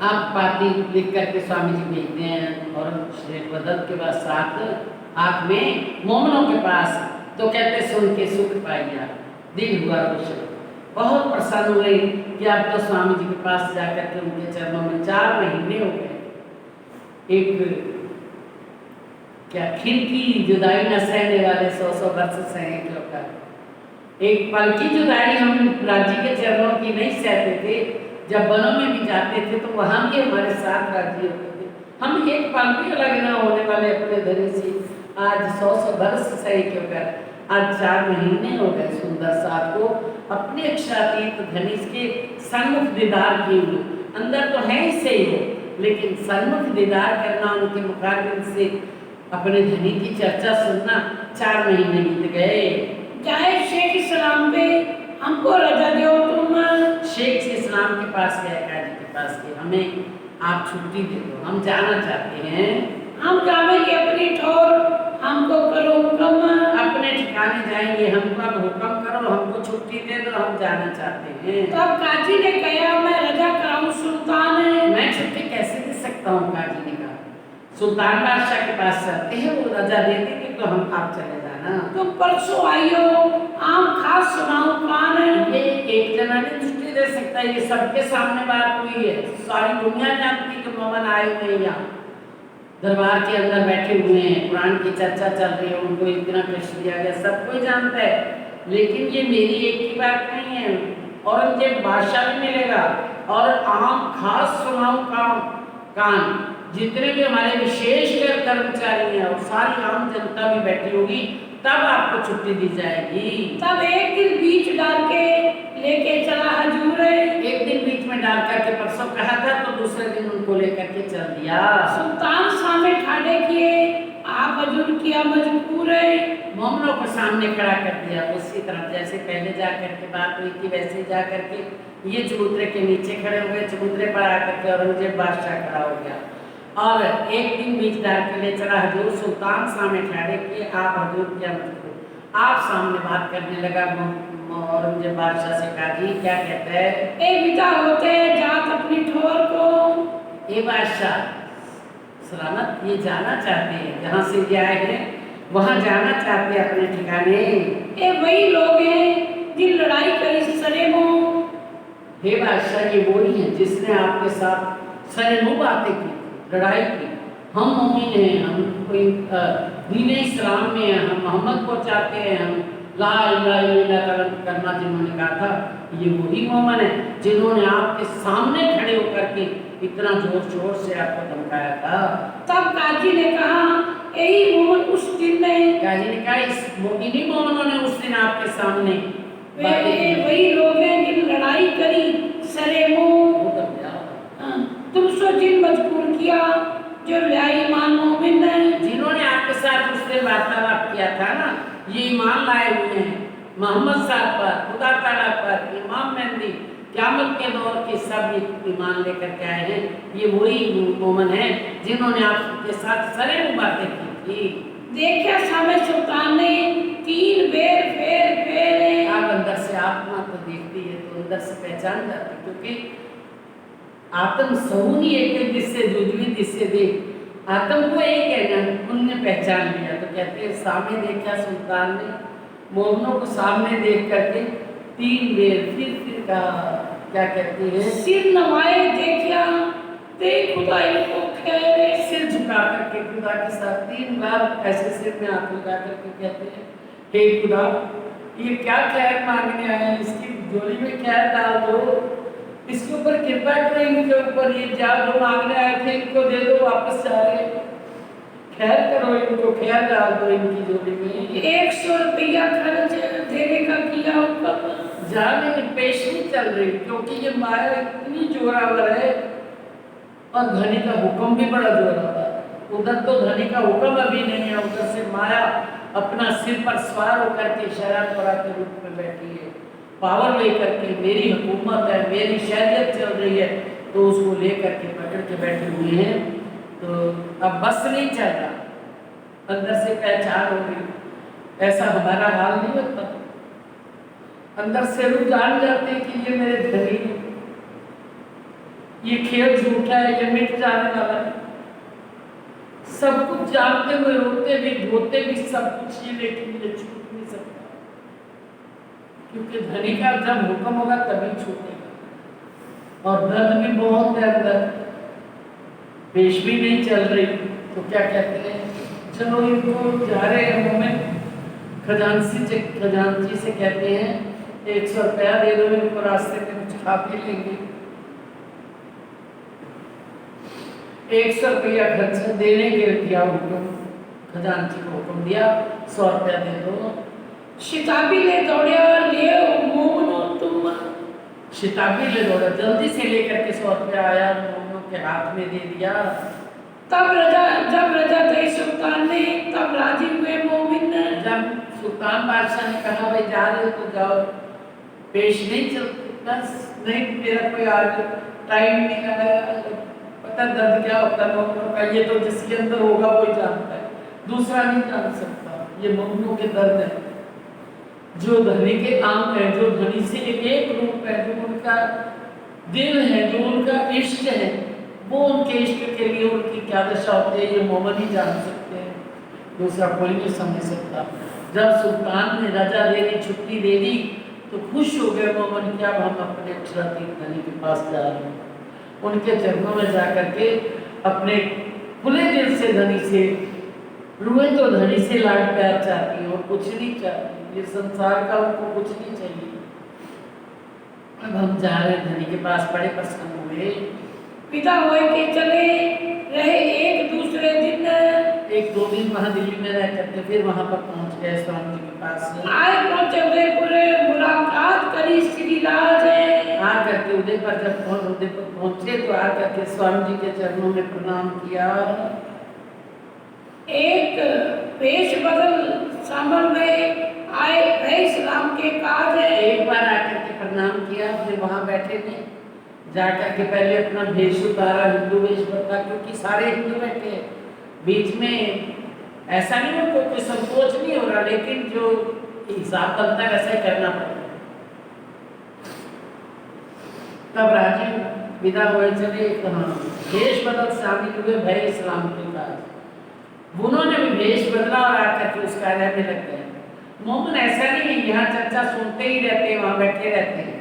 आप पाती लिख करके स्वामी जी भेजते हैं और शेख बदल के बाद साथ आँख में मोमनों के पास, तो कहते सुन के सुख पाइया दिल हुआ रोशन। बहुत प्रसन्न हुए कि अब तो स्वामी जी के पास जाकर के उनके चरणों में 4 महीने हो गए। एक क्या खिड़की जुदाई न सहने वाले 100 वर्ष सहे के होकर एक पल की जुदाई हम राजी के चरणों की नहीं सहते थे। जब वनों में भी जाते थे तो वहाँ भी हमारे साथ राजी होते थे। हम एक पल भी अलग न होने वाले अपने धनी से। आज 100 वर्ष सही क्यों कर, आज 4 महीने हो गए सुंदर साथ को अपने इच्छातीत धनी के सन्मुख दीदार किए हुए। अंदर तो है ही सही हो, लेकिन सन्मुख दीदार करना, उनके मुखारबिन से अपने धनी की चर्चा सुनना 4 महीने बीत गए। जाए शेख इस्लाम पे हमको रजा दो तुम। शेख इस्लाम के पास गए, काजी के पास गए, हमें आप छुट्टी दे दो, हम जाना चाहते हैं। हम जाएंगे अपनी ठोर, हमको करो हुक्म। अपने ठिकाने जाएंगे, हमको अब हुक्म करो, हमको छुट्टी दे दो, हम जाना चाहते हैं। तब काजी ने कहा मैं रजा कराऊं सुल्तान है। मैं छुट्टी कैसे दे सकता हूँ, काजी ने कहा। सुल्तान बादशाह के पास चलते हैं, वो रजा दे देंगे तो हम आप चले जाना। तुम परसों आइयो, आम खास सुनाओ कान है। ये एक जना ने छुट्टी दे सकता है, ये सबके सामने बात हुई है। सारी दुनिया जानती कि मोमन आए हुए हैं, यहाँ दरबार के अंदर बैठे हुए हैं, कुरान की चर्चा चल रही है, उनको इतना कष्ट दिया गया, सब कोई जानता है। लेकिन ये मेरी एक की बात नहीं है, औरंगजेब बादशाह भी मिलेगा और आम खास सुनाओ कान, जितने भी हमारे विशेषकर कर्मचारी हैं और सारी आम जनता भी बैठी होगी, तब आपको छुट्टी दी जाएगी। तब एक दिन बीच डाल के लेके चला हजूर है। एक दिन बीच में डाल करके परसों कहा था, तो दूसरे दिन उनको लेकर के चल दिया। सुल्तान सामने ठाड़े किए, आप हजूर किया मजबूर है। मोमनों को सामने खड़ा कर दिया, उसी तरह जैसे पहले जा करके बात हुई थी, वैसे जा करके ये चबूतरे के नीचे खड़े हुए, चबूतरे पर आकर के औरंगजेब बादशाह खड़ा हो गया। और एक दिन बीच डाल के ले चला हजूर, सुल्तान सामने ठहरे कि आप हजूर क्या मजबूर, आप सामने बात करने लगा। औरंगजेब बादशाह से कहा जी क्या कहते हैं। ए विदा होते जात अपनी ठोर को। ए बादशाह सलामत, ये जाना चाहते हैं, जहाँ से ये आए हैं वहाँ जाना चाहते हैं अपने ठिकाने। ए वही लोग हैं जिन लड़ाई करी सरेमो। हे बादशाह, ये वही हैं जिसने आपके साथ सरेमो बातें की, लड़ाई की। हम मोमिन हैं, हम कोई दीन इस्लाम में हैं, हम मोहम्मद को चाहते हैं, हम ला इलाहा इल्लल्लाह करना जिन्होंने कहा था, ये वही मोमिन है जिन्होंने आपके सामने खड़े होकर के इतना जोर शोर से आपको धमकाया था। तब काजी ने कहा यही मोमिन उस दिन में। काजी ने कहा इस इन्हीं मोमिनों ने उस दिन आपके सामने वही लोग हैं जिन लड़ाई करी सरेमो। तुमसे जिन मजबूर किया जो ला ईमान मोमिन है। जिन्होंने आपके साथ उस दिन वार्तालाप किया था ना, ये ईमान लाए हुए हैं मोहम्मद साहब पर, खुदा ताला पर, इमाम मेहदी, क़यामत के दौर के सब ईमान लेकर के आए हैं। ये वही मोमिन हैं जिन्होंने आपके साथ सरेम बातें की थी। देखा सामने सुल्तान ने 3 बेर फेर आप अंदर से आत्मा तो देखती है तो अंदर से पहचान जाती, क्योंकि आत्म सहूनी एक जिससे जुजवी जिससे देख, आत्म को एक है ना, उनने पहचान लिया। तो कहते हैं सामने देखा सुल्तान ने, मोमिनों को सामने देख करके 3 बेर फिर कहा, क्या कहती है, सिर नवाए देखा देख खुदा इनको खेरे। सिर झुका करके खुदा के साथ 3 बार ऐसे सिर में हाथ लगा करके कहते हैं हे खुदा, ये क्या खैर मांगने आए हैं, इसकी झोली में खैर डाल दो, इसके ऊपर कृपा करो, इनके ऊपर ये जो मांगने आए थे इनको दे दो, वापस जा रहे, खैर करो, इनको खैर डाल दो इनकी झोली में। 100 रुपया खर्च देने का किया हुक्म। जाने की पेश नहीं चल रही, क्योंकि ये माया इतनी जोरावर है और धनी का हुक्म भी बड़ा जोरावर है। उधर तो धनी का हुक्म अभी नहीं है, उधर से माया अपना सिर पर सवार होकर के शराबपरा के रूप में बैठी है, पावर लेकर के, मेरी हुकूमत है, मेरी शरीयत चल रही है, तो उसको लेकर के पकड़ के बैठे हुए हैं। तो अब बस नहीं चल रहा, अंदर से पहचान हो गई। ऐसा हमारा हाल नहीं होता, अंदर से लोग जान जाते हैं कि ये मेरे धनी, ये खेल झूठा है, ये मिट जाने वाला है। सब कुछ जानते हुए रोते भी धोते भी सब कुछ, ये लेकिन ये छूट नहीं सकता, क्योंकि धनी का जब हुक्म होगा तभी छूटेगा। और दर्द भी बहुत है अंदर, पेश भी नहीं चल रही। तो क्या कहते हैं, चलो इनको जा रहे हैं मोमिन, खजांची से कहते हैं 100 रुपया दे दो, इनको रास्ते में कुछ खा पी लेंगे। 100 रुपया खर्चा देने के दिया हुक्म, खजांची को हुक्म दिया 100 रुपया दे दो। शिताबी ले दौड़े और ले मोमनो तुम। शिताबी ले दौड़ा, जल्दी से लेकर के 100 रुपया आया, मोमनों के हाथ में दे दिया। जब रजा दई सुल्तान ने तब राजी हुए मोमिन। जब सुल्तान बादशाह ने कहा भाई जा रहे हो तो जाओ, पेश नहीं चलते, बस नहीं मेरा कोई आज टाइम नहीं लगा, पता दर्द क्या होता है मोमनों का, ये तो जिसके अंदर होगा वही जानता है, दूसरा नहीं जान सकता। ये मोमनों के दर्द है, जो धनी के अंग है, जो धनी से एक रूप है, जो उनका दिल है, जो उनका इश्क है, वो उनके इश्क के लिए उनकी क्या दशा होती है, ये मोमन ही जान सकते हैं, दूसरा कोई नहीं समझ सकता। जब सुल्तान ने रजा दे दी, छुट्टी दे दी, तो खुश हो गए मोमन कि अब हम अपने अक्षरातीत धनी के पास जा रहे हैं। उनके चरणों में जाकर के अपने खुले दिल से धनी से रुए, तो धनी से लाड प्यार चाहती है और कुछ नहीं चाहती, ये संसार का उनको कुछ नहीं चाहिए। अब हम जा रहे धनी के पास, बड़े प्रसन्न हुए, पिता हुए के चले रहे। एक दूसरे दिन 1-2 दिन वहाँ दिल्ली में रह करके फिर वहाँ पर पहुँच गए स्वामी जी के पास। आए पहुंचे उदयपुर, मुलाकात करी श्री राज। आ करके उदयपुर जब पहुँचे तो आ करके स्वामी जी के चरणों में प्रणाम किया। एक पेश बदल सांभर में आए भय इस्लाम के काज। एक बार आकर के प्रणाम किया, फिर वहाँ बैठे नहीं, जाकर के पहले अपना भेष उतारा, हिंदू वेश बता, क्योंकि सारे हिंदू बैठे हैं बीच में, ऐसा नहीं उनको कोई संकोच नहीं हो रहा, लेकिन जो हिसाब बनता है वैसा ही करना पड़ेगा। तब राजी विदा हुए, चले कहाँ भेष बदल शामिल हुए भय इस्लाम के काज। उन्होंने भी भेष बदला और आकर के उस कार्य में लग गए। मोमन ऐसा नहीं है यहाँ चर्चा सुनते ही रहते हैं, वहाँ बैठे रहते हैं,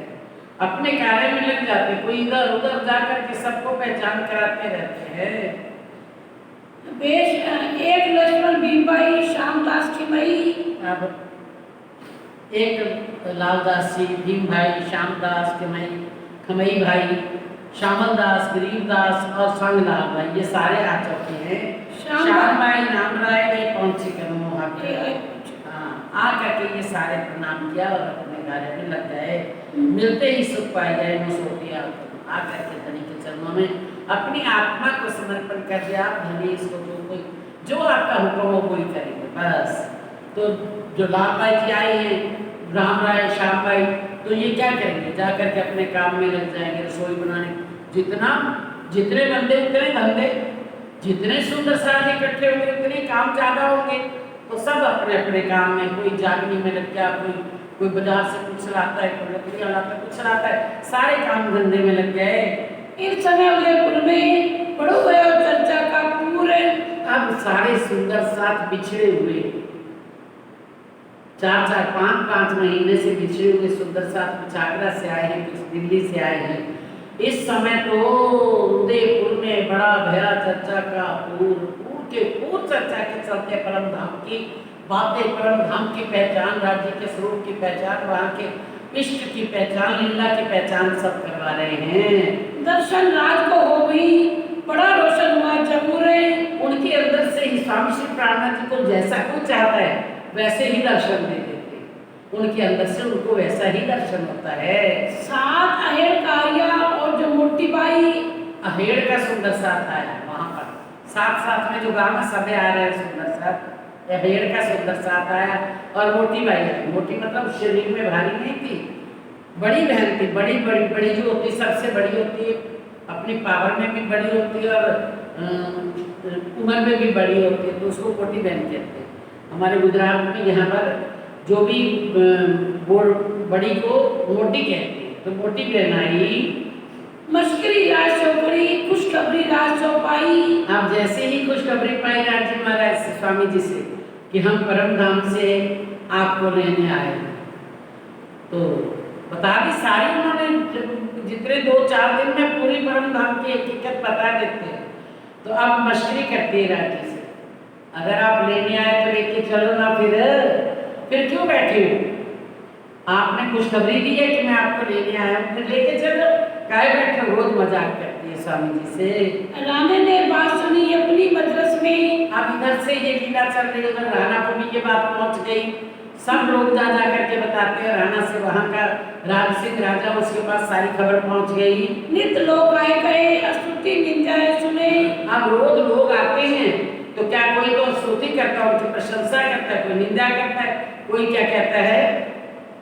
अपने कार्य में लग जाते, कोई इधर उधर जाकर के सबको पहचान कराते रहते हैं। एक लक्ष्मण भीमभाई श्यामदास की मई। अब एक लालदास जी, भीम भाई, श्यामदास खमई भाई, श्यामल दास, गरीबदास और संगलाल भाई, ये सारे आ चुके हैं। श्याम भाई नाम राय गए पहुंचे कदम वहाँ पे, हाँ आ करके ये सारे प्रणाम किया और अपने कार्य में लग गए। मिलते ही सुख पाए गए, मुसोटिया आ करके धनी के चरणों में अपनी आत्मा को समर्पण कर दिया। आप धनी इसको जो आपका हुक्म हो वही करेंगे बस। तो जो लाल भाई जी आए हैं, राम राय, श्याम भाई, तो ये क्या करेंगे, जा करके अपने काम में लग जाएंगे, रसोई बनाने, जितने बंदे उतने धंधे, जितने सुंदर साथ इकट्ठे होंगे उतने काम ज्यादा होंगे। तो सब अपने अपने काम में, कोई जागनी में लग गया, कोई बाजार से कुछ लाता है, कोई लकड़ियाँ लाता है, कुछ लाता है, सारे काम धंधे में लग गए। इन समय उदयपुर में पड़ो गए और चर्चा का पूरे। अब सारे सुंदर साथ बिछड़े हुए, 4-4, 5-5 महीने से बिछड़े हुए सुंदर साथ कुछ आगरा से आए हैं, कुछ दिल्ली से आए हैं। इस समय तो उदयपुर में बड़ा भया चर्चा का पूर चर्चा के चलते परम धाम की बातें, परम धाम की पहचान, राज्य के स्वरूप की पहचान, वहाँ के इष्ट की पहचान, लीला की पहचान सब करवा रहे हैं। दर्शन राज को हो गई, बड़ा रोशन हुआ जरूर है। उनके अंदर से ही स्वामी श्री प्राणनाथ जी को जैसा कोई चाहता है वैसे ही दर्शन दे देते, उनके अंदर से उनको वैसा ही दर्शन होता है। 7 अहेड़ का आया और जो मोटी बाई, अहेड़ का सुंदर साथ आया वहाँ पर, साथ में जो गाँव में सब आ रहे हैं सुंदर साथ, अहेड़ का सुंदर साथ आया और मोटी बाई आई। मोटी मतलब शरीर में भारी नहीं थी, बड़ी बहन थी, बड़ी जो होती सबसे बड़ी होती है, अपनी पावर में भी बड़ी होती है और उम्र में भी बड़ी होती है, तो उसको मोटी बहन कहते हैं। हमारे गुजरात में यहाँ पर जो भी बड़ी को मोटी कहते हैं, तो मोटी बहन आई। मस्करी राज चौपड़ी, खुशखबरी राज चौपाई। आप जैसे ही खुशखबरी पाई राज जी महाराज से, स्वामी जी से, कि हम परम धाम से आपको लेने आए, तो बता दी सारी उन्होंने, जितने 2-4 दिन में पूरी परम धाम की हकीकत बता देते हैं। तो अब मस्करी करती है राज जी से, अगर आप लेने आए तो लेके चलो ना, फिर फिर क्यों बैठे हो? आपने खुशखबरी दी है कि मैं आपको लेने आया हूँ, फिर लेके चलो। काहे बैठे हो? रोज मजाक करती है स्वामी जी से। राणे ने बात सुनी अपनी मजलिस में। अब इधर से ये लीला चल रही, उधर राणा को भी ये बात पहुंच गई। सब लोग जा जा करके बताते हैं राणा से, वहाँ का राज सिंह राजा, उसके पास सारी खबर पहुंच गई। नित लोग आए गए, स्तुति निंदाएं सुने। अब रोज लोग आते हैं तो क्या कोई तो स्तुति करता है, उनकी प्रशंसा करता है, कोई निंदा करता है, कोई क्या कहता है,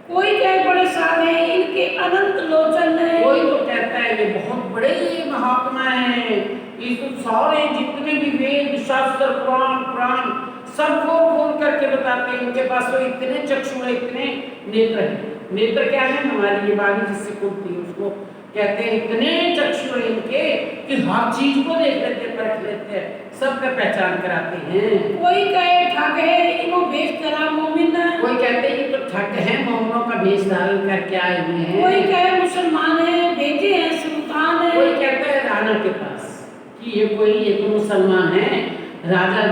कोई कहे बड़े साधे इनके अनंत लोचन है। कोई तो कहता है ये बहुत बड़े महात्मा हैं, ये तो सारे जितने भी वेद शास्त्र पुराण पुराण सब खोल करके बताते हैं, इनके पास तो इतने चक्षु है, इतने नेत्र है। नेत्र क्या है? हमारी ये वाणी जिससे खुलती है उसको कहते हैं। इतने चक्षु है इनके कि हर चीज को देख लेते हैं, परख लेते हैं, सबका पहचान कराते हैं। कोई कहे ठग है इनको भेष करा मोमिन। कोई कहते हैं ये तो ठग है, मोमिनों का भेष धारण करके आए हुए हैं। कोई कहे मुसलमान है, भेजे हैं सुल्तान है। कोई कहता है राणा के पास कि ये तो मुसलमान है, राजा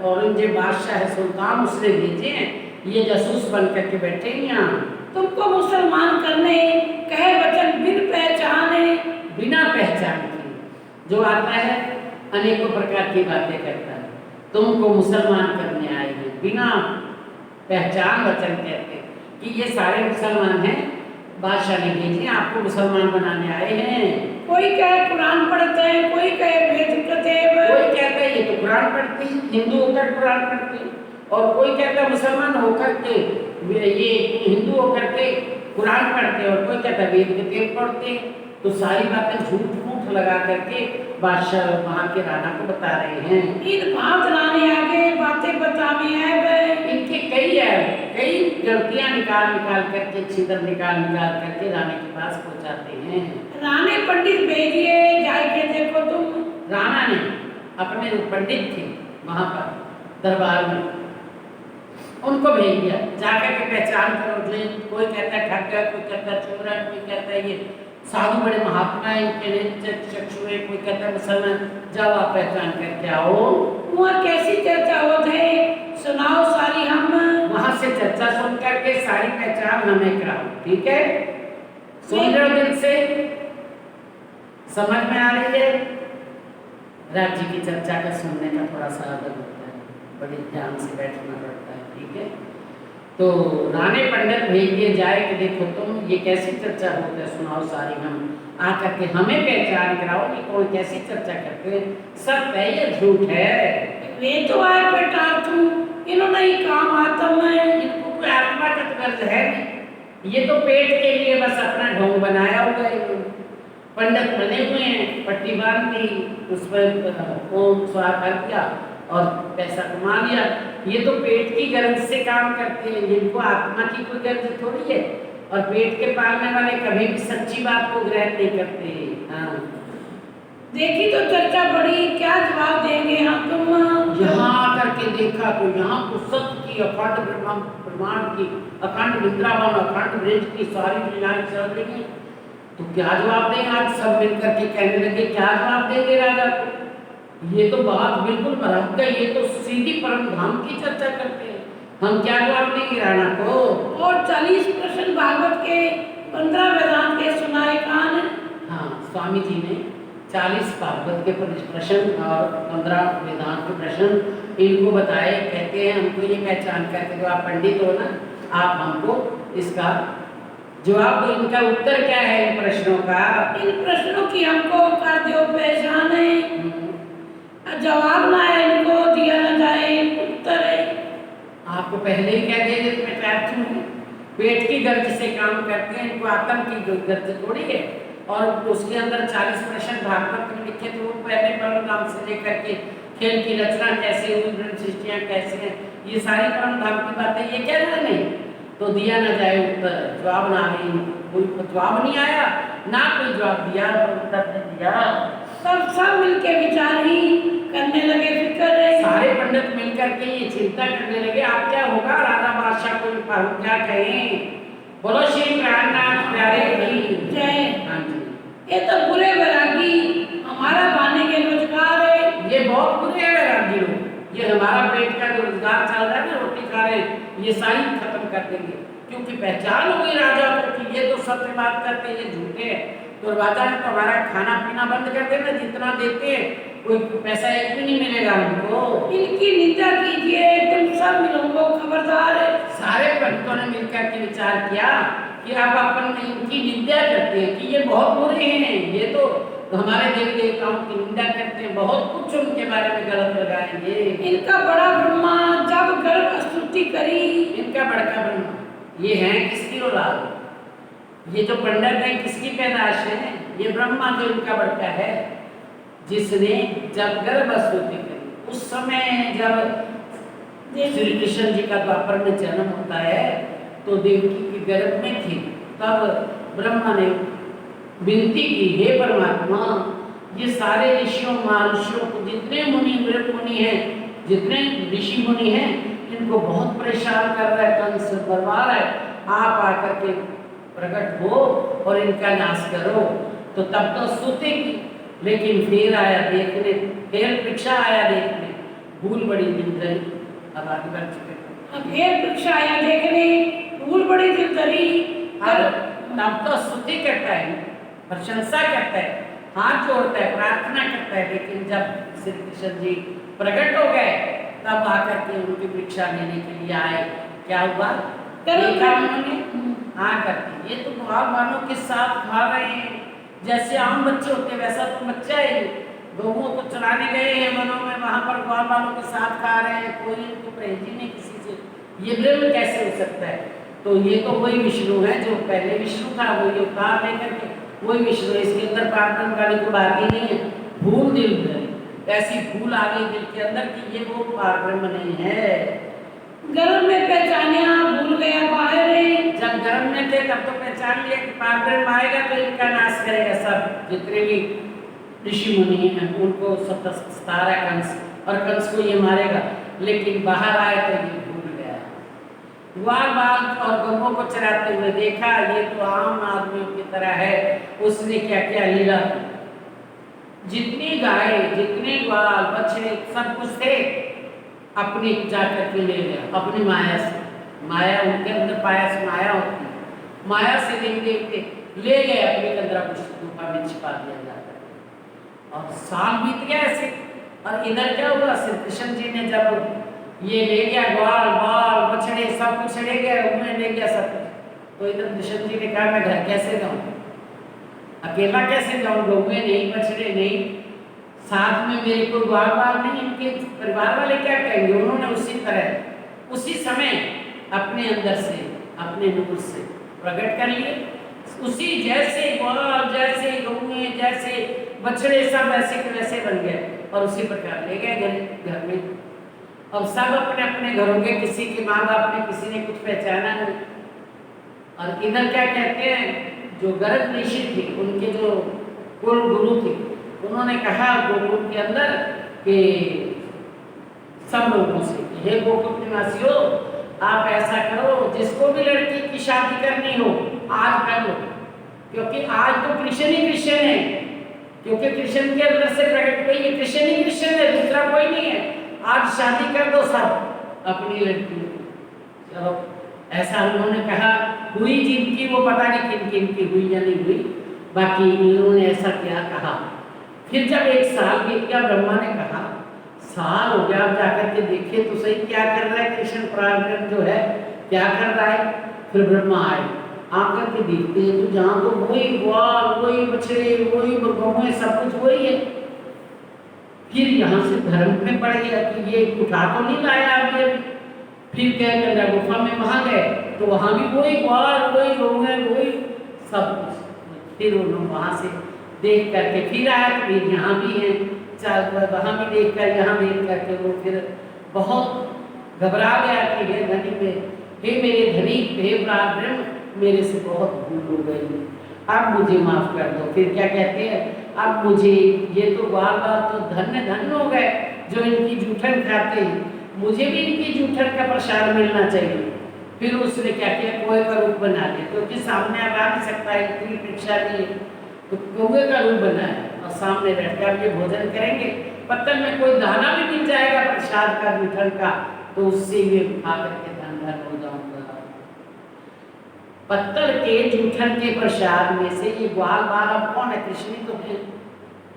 औरंगजेब बादशाह है, सुल्तान उसने भेजे हैं, ये जासूस बन करके बैठे हैं यहाँ तुमको मुसलमान करने। कहे वचन बिन पहचाने। बिना पहचान के जो आता है अनेकों प्रकार की बातें करता है। तुमको मुसलमान करने आए हैं, बिना पहचान वचन कहते हैं कि ये सारे मुसलमान हैं, बादशाह ने भेजे आपको मुसलमान बनाने आए हैं। कोई कहे कुरान पढ़ते हैं, कोई कहे वेद कतेब। कोई कहता है ये तो कुरान पढ़ते हैं, हिंदू होकर कुरान पढ़ते हैं, और कोई कहता है मुसलमान होकर के ये हिंदू होकर के कुरान पढ़ते हैं, और कोई कहता है वेद कतेब पढ़ते हैं। तो सारी बातें झूठ मूठ लगा करके बादशाह वहाँ के राणा को बता रहे हैं। इन बात लाने आगे बातें बतावे है। इनके कई गलतियां निकाल करके, छितर निकाल करके राणे के पास पहुंचाते हैं। राणे पंडित भेजिए जाए के देखो तुम। राणा ने अपने जो पंडित थे वहाँ पर दरबार में, उनको भेज दिया, जाकर के पहचान करो। कोई कहता है ठग है, कोई कहता है चोर है, कोई कहता है ये साधु बड़े महात्मा है, इनके चक्षु है, कोई कहता है मुसलमान। जाओ आप पहचान करके आओ। वहाँ कैसी चर्चा होती है सुनाओ सारी हम। वहाँ से चर्चा सुन करके सारी पहचान हमें कराओ, ठीक है? सुन रहे हो दिल से? समझ में आ रही है? राज्य की चर्चा का सुनने का थोड़ा सा अदब होता है, बड़े ध्यान से बैठना पड़ता है, ठीक है? तो राणे पंडित भेज दिए जाए कि देखो तुम ये कैसी चर्चा होती है, सुनाओ सारी हम। आकर के हमें पहचान कराओ कि कौन कैसी चर्चा करते हैं, सत्य है या झूठ है? वे तो आए बेटा तू इन्होंने ही काम आता मैं। इनको कोई आत्मा का तो गर्ज है नहीं, ये तो पेट के लिए बस अपना ढोंग बनाया हुआ है। पंडित बने हुए हैं, पट्टी बांध दी, उस पर ओम स्वाहा कर दिया और पैसा कमा लिया। ये तो पेट की गर्ज से काम करते हैं, जिनको आत्मा की कोई गर्ज थोड़ी है। और पेट के पालने वाले कभी भी सच्ची बात को ग्रहण नहीं करते। हाँ, देखी तो चर्चा बड़ी, क्या जवाब देंगे हम तुम? यहाँ आकर के देखा तो यहाँ तो सत्य की अखंड प्रमाण की अखंड वृंदावन अखंड ब्रज की सारी लीलाएं चल रही हैं। तो क्या जवाब दें? आज सब मिलकर के कहने लगे क्या जवाब देंगे राजा को? ये तो बात बिल्कुल बराबर है, ये तो सीधी परम धाम की चर्चा करते हैं, हम क्या जवाब देंगे राणा को? और 40 प्रश्न भागवत के 15 वेदांत के सुनाए कान। हाँ, स्वामी जी ने 40 भागवत के प्रश्न और 15 वेदांत के प्रश्न इनको बताए। कहते हैं हमको ये पहचान करके, जो आप पंडित हो ना, आप हमको इसका जवाब दो, इनका उत्तर क्या है इन प्रश्नों का? इन प्रश्नों की हमको कर दो पहचान है। जवाब ना है इनको दिया ना जाए उत्तर है। आपको पहले ही कह दिया कि मैं क्यों पेट की गर्ज से काम करते हैं, इनको आत्म की गर्ज थोड़ी है। और उसके अंदर 40 प्रश्न भागवत में लिखे थे, वो पहले परम धाम से लेकर के खेल की रचना कैसे हुई, ब्रह्म सृष्टियाँ कैसे हैं, ये सारी परम धाम की बातें ये कह रहे नहीं। तो दिया ना जाए उत्तर, जवाब ना आए, कोई जवाब नहीं आया, ना कोई जवाब दिया, उत्तर नहीं दिया। सब मिलके विचार ही करने लगे, फिक्र सारे पंडित मिलकर के ये चिंता करने लगे, आप क्या होगा राजा बादशाह को क्या कहें? बोलो श्री प्राणनाथ प्यारे की जय। हाँ जी, ये तो बुरे वैरागी हमारा खाने के रोजगार है। ये बहुत बुरे हैं वैरागी लोग, ये हमारा पेट का जो रोजगार चल रहा है ना, रोटी खा रहे हैं, ये सारी खत्म देंगे, क्योंकि पहचान होगी राजा को कि ये तो सत्य बात करते, ये झूठे हैं। तो राजा ने तो हमारा खाना पीना बंद कर देना, जितना देते हैं कोई पैसा एक भी नहीं मिलेगा हमको। इनकी निंदा कीजिए, तुम सब मिलोगे खबरदार है। सारे भक्तों ने मिलकर के विचार किया कि अब अपन इनकी निंदा करते हैं कि ये बहुत बुरे हैं, ये तो हमारे देवी देवताओं की निंदा करते हैं, बहुत कुछ उनके बारे में गलत लगाएंगे। इनका बड़ा ब्रह्मा जब गर्भ स्तुति करी, इनका बड़का ब्रह्मा ये है किसकी औलाद, ये जो पंडित है किसकी पैदाश है, ये ब्रह्मा जो इनका बड़का है, जिसने जब गर्भ स्तुति करी उस समय जब श्री कृष्ण जी का द्वापर में जन्म होता है तो देवकी के गर्भ में थी, तब ब्रह्मा ने विनती की, हे परमात्मा ये सारे ऋषियों महर्षियों को, जितने मुनि ब्रह्म मुनि हैं, जितने ऋषि मुनि हैं, इनको बहुत परेशान कर रहा है, कंस बर्बाद है, आप आकर के प्रकट हो और इनका नाश करो। तो तब तो स्तुति की, लेकिन फिर आया देखने, फिर परीक्षा आया देखने, भूल बड़ी दिल धरी। अब आगे बढ़ चुके अब फिर परीक्षा आया देखने, भूल बड़ी दिल धरी। तब तो स्तुति करता है, प्रशंसा करता है, हाथ जोड़ता है, प्रार्थना करता है, लेकिन जब श्री कृष्ण जी प्रकट हो गए तब आकर के उनकी परीक्षा लेने के लिए आए। क्या हुआ देखा उन्होंने, आकर के ये तो भगवानों के साथ खा रहे हैं, जैसे आम बच्चे होते हैं वैसा तो बच्चा है, गौओं को चलाने गए हैं वनों में, वहाँ पर ग्वाल वालों के साथ खा रहे हैं, कोई इनको परहेज ही नहीं किसी से, ये ब्रह्म कैसे हो सकता है। तो ये तो वही विष्णु है जो पहले विष्णु था, वही अवतार लेकर के वही विष्णु है, इसके अंदर पारब्रह्म वाली को बात ही नहीं है। भूल दिल धरी, ऐसी भूल आ गई दिल के अंदर कि ये वो पारब्रह्म नहीं है। गर्भ में पहचानिया, भूल गया बाहर है। जब गर्भ में थे तब तो पहचान लिया कि पारब्रह्म आएगा तो इनका नाश करेगा, सब जितने भी ऋषि मुनि हैं उनको सब सतारा कंस, और कंस को ये मारेगा, लेकिन बाहर आए तो ये भूल गया। ग्वाल बाल और गौओं को चराते हुए देखा ये तो आम आदमियों की तरह है, उसने क्या क्या लीला, जितनी गाय जितने ग्वाल बछड़े सब कुछ थे अपनी जाकर के ले गया, अपनी माया से, माया उनके अंदर पाया से माया होती है, माया से देवी देवते ले गए अपने कंदरा गुफा में छिपा दिया जाता है। और साल बीत गया ऐसे, और इधर क्या हुआ, श्री कृष्ण जी ने जब ये ले गया ग्वाल बाल बछड़े सब कुछ ले गया, उन्हें ले गया सब कुछ, तो इधर कृष्ण जी ने कहा मैं घर कैसे जाऊँ, अकेला कैसे जाऊँ, गौए नहीं बछड़े नहीं, साथ में मेरे को ग्वाल बाल नहीं, इनके परिवार वाले क्या कहेंगे। उन्होंने उसी तरह उसी समय अपने अंदर से अपने नूर से प्रकट कर लिए, उसी जैसे ग्वाल जैसे गौए जैसे बछड़े सब ऐसे के वैसे बन गए, और उसी प्रकार ले गए घर में। अब सब अपने अपने घरों के, किसी के माँ बाप ने किसी ने कुछ पहचाना नहीं। और इधर क्या कहते हैं, जो गर्भ ऋषि थे उनके जो कुल गुरु थे, उन्होंने कहा गोकुल के अंदर कि सब लोगों से, हे गोकुल निवासियों आप ऐसा करो, जिसको भी लड़की की शादी करनी हो आज कर लो, क्योंकि आज तो कृष्ण ही कृष्ण है, क्योंकि कृष्ण के अंदर से प्रकट हुई ये कृष्ण ही कृष्ण है, दूसरा कोई नहीं है, आज शादी कर दो सब अपनी लड़की। चलो ऐसा उन्होंने कहा, हुई जिनकी वो पता नहीं किन किन की हुई या नहीं हुई, बाकी इन्होंने ऐसा क्या कहा। फिर जब एक साल बीत गया, ब्रह्मा ने कहा साल हो गया, अब जाकर के देखे तो सही क्या कर रहा है कृष्ण प्राण जो है, क्या कर रहा है। फिर ब्रह्मा आए, आकर के देखते हैं तो जहाँ तो वही ग्वाल वही बछड़े वही गौएं सब कुछ वही है। फिर यहाँ से धर्म में पड़ गया कि ये उठा तो नहीं लाया अभी अभी। फिर क्या करना, गुफा में वहाँ गए तो वहाँ भी वही ग्वाल वही गौएं वही सब कुछ। फिर उन्होंने वहाँ से देख करके फिर आया तो फिर यहाँ भी है, चार वहाँ भी देख कर यहाँ देख करके वो फिर बहुत घबरा गया कि हे धनी में, हे मेरे धनी, हे ब्रह्म, मेरे से बहुत भूल हो गई, अब मुझे माफ कर दो। फिर क्या कहते हैं, अब मुझे ये तो बार बार तो धन्य धन्य हो गए जो इनकी जूठन खाते हैं, मुझे भी इनकी जूठन का प्रसाद मिलना चाहिए। फिर उसने क्या किया, कोए का रूप बना लिया, क्योंकि सामने अब आ नहीं सकता है, इतनी परीक्षा दी है, तो कौवे का रूप बनाया और सामने बैठकर ये भोजन करेंगे, पत्तल में कोई दाना भी मिल जाएगा प्रसाद का जूठन का, तो उससे ये खा करके धन धन हो जाऊंगा। पत्थर के जूठन के प्रसाद में से ये ग्वाल बाल अब कौन है? कृष्ण ही तो है,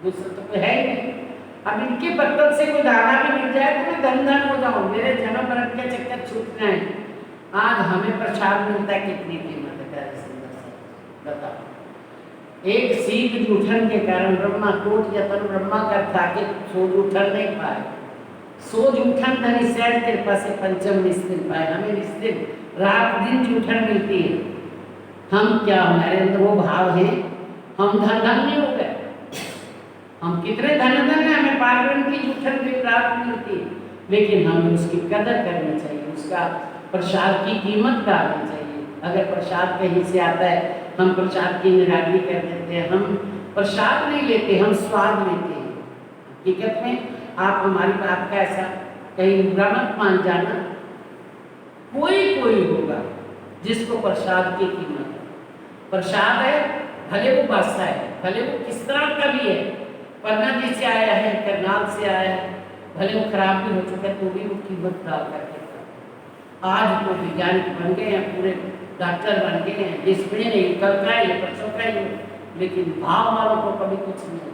दूसरा तो कोई है ही नहीं। अब इनके पत्थर से कोई दाना भी मिल जाए तो मैं धन धन हो जाऊं, मेरे जन्म मरण के चक्कर छूट जाए। आज हमें प्रसाद मिलता है, कितनी कीमत है प्यारे सुंदर सा, बताओ। एक सीख जूठन के कारण ब्रह्मा कोट यतन ब्रह्मा कर था कि सो जूठन नहीं पाए, सो जूठन धनी सहज कृपा से पंचम निस्तिन पाए। हमें निस्तिन रात दिन जूठन मिलती है। हम क्या, हमारे अंदर वो भाव है, हम धन धन नहीं हो गए। हम कितने धन धन है, हमें पार्वण की जूठन भी प्राप्त मिलती है, लेकिन हमें उसकी कदर करनी चाहिए, उसका प्रसाद की कीमत डालनी चाहिए। अगर प्रसाद कहीं से आता है, हम प्रसाद की निरादरी कर देते हैं, हम प्रसाद नहीं लेते, हम स्वाद लेते हैं। हकीकत में आप हमारी बात का ऐसा कहीं बुरा मत मान जाना, कोई कोई होगा जिसको प्रसाद की कीमत है। प्रसाद है, भले वो बासा है, भले वो किस तरह का भी है, पन्ना जी से आया है, करनाल से आया है, भले वो खराब भी हो चुका है तो भी वो कीमत डाल करके। आज तो वैज्ञानिक बन गए हैं, पूरे डॉक्टर बन गए हैं, इसमें नहीं कल का है, परसों का है, लेकिन भाव वालों को कभी कुछ नहीं।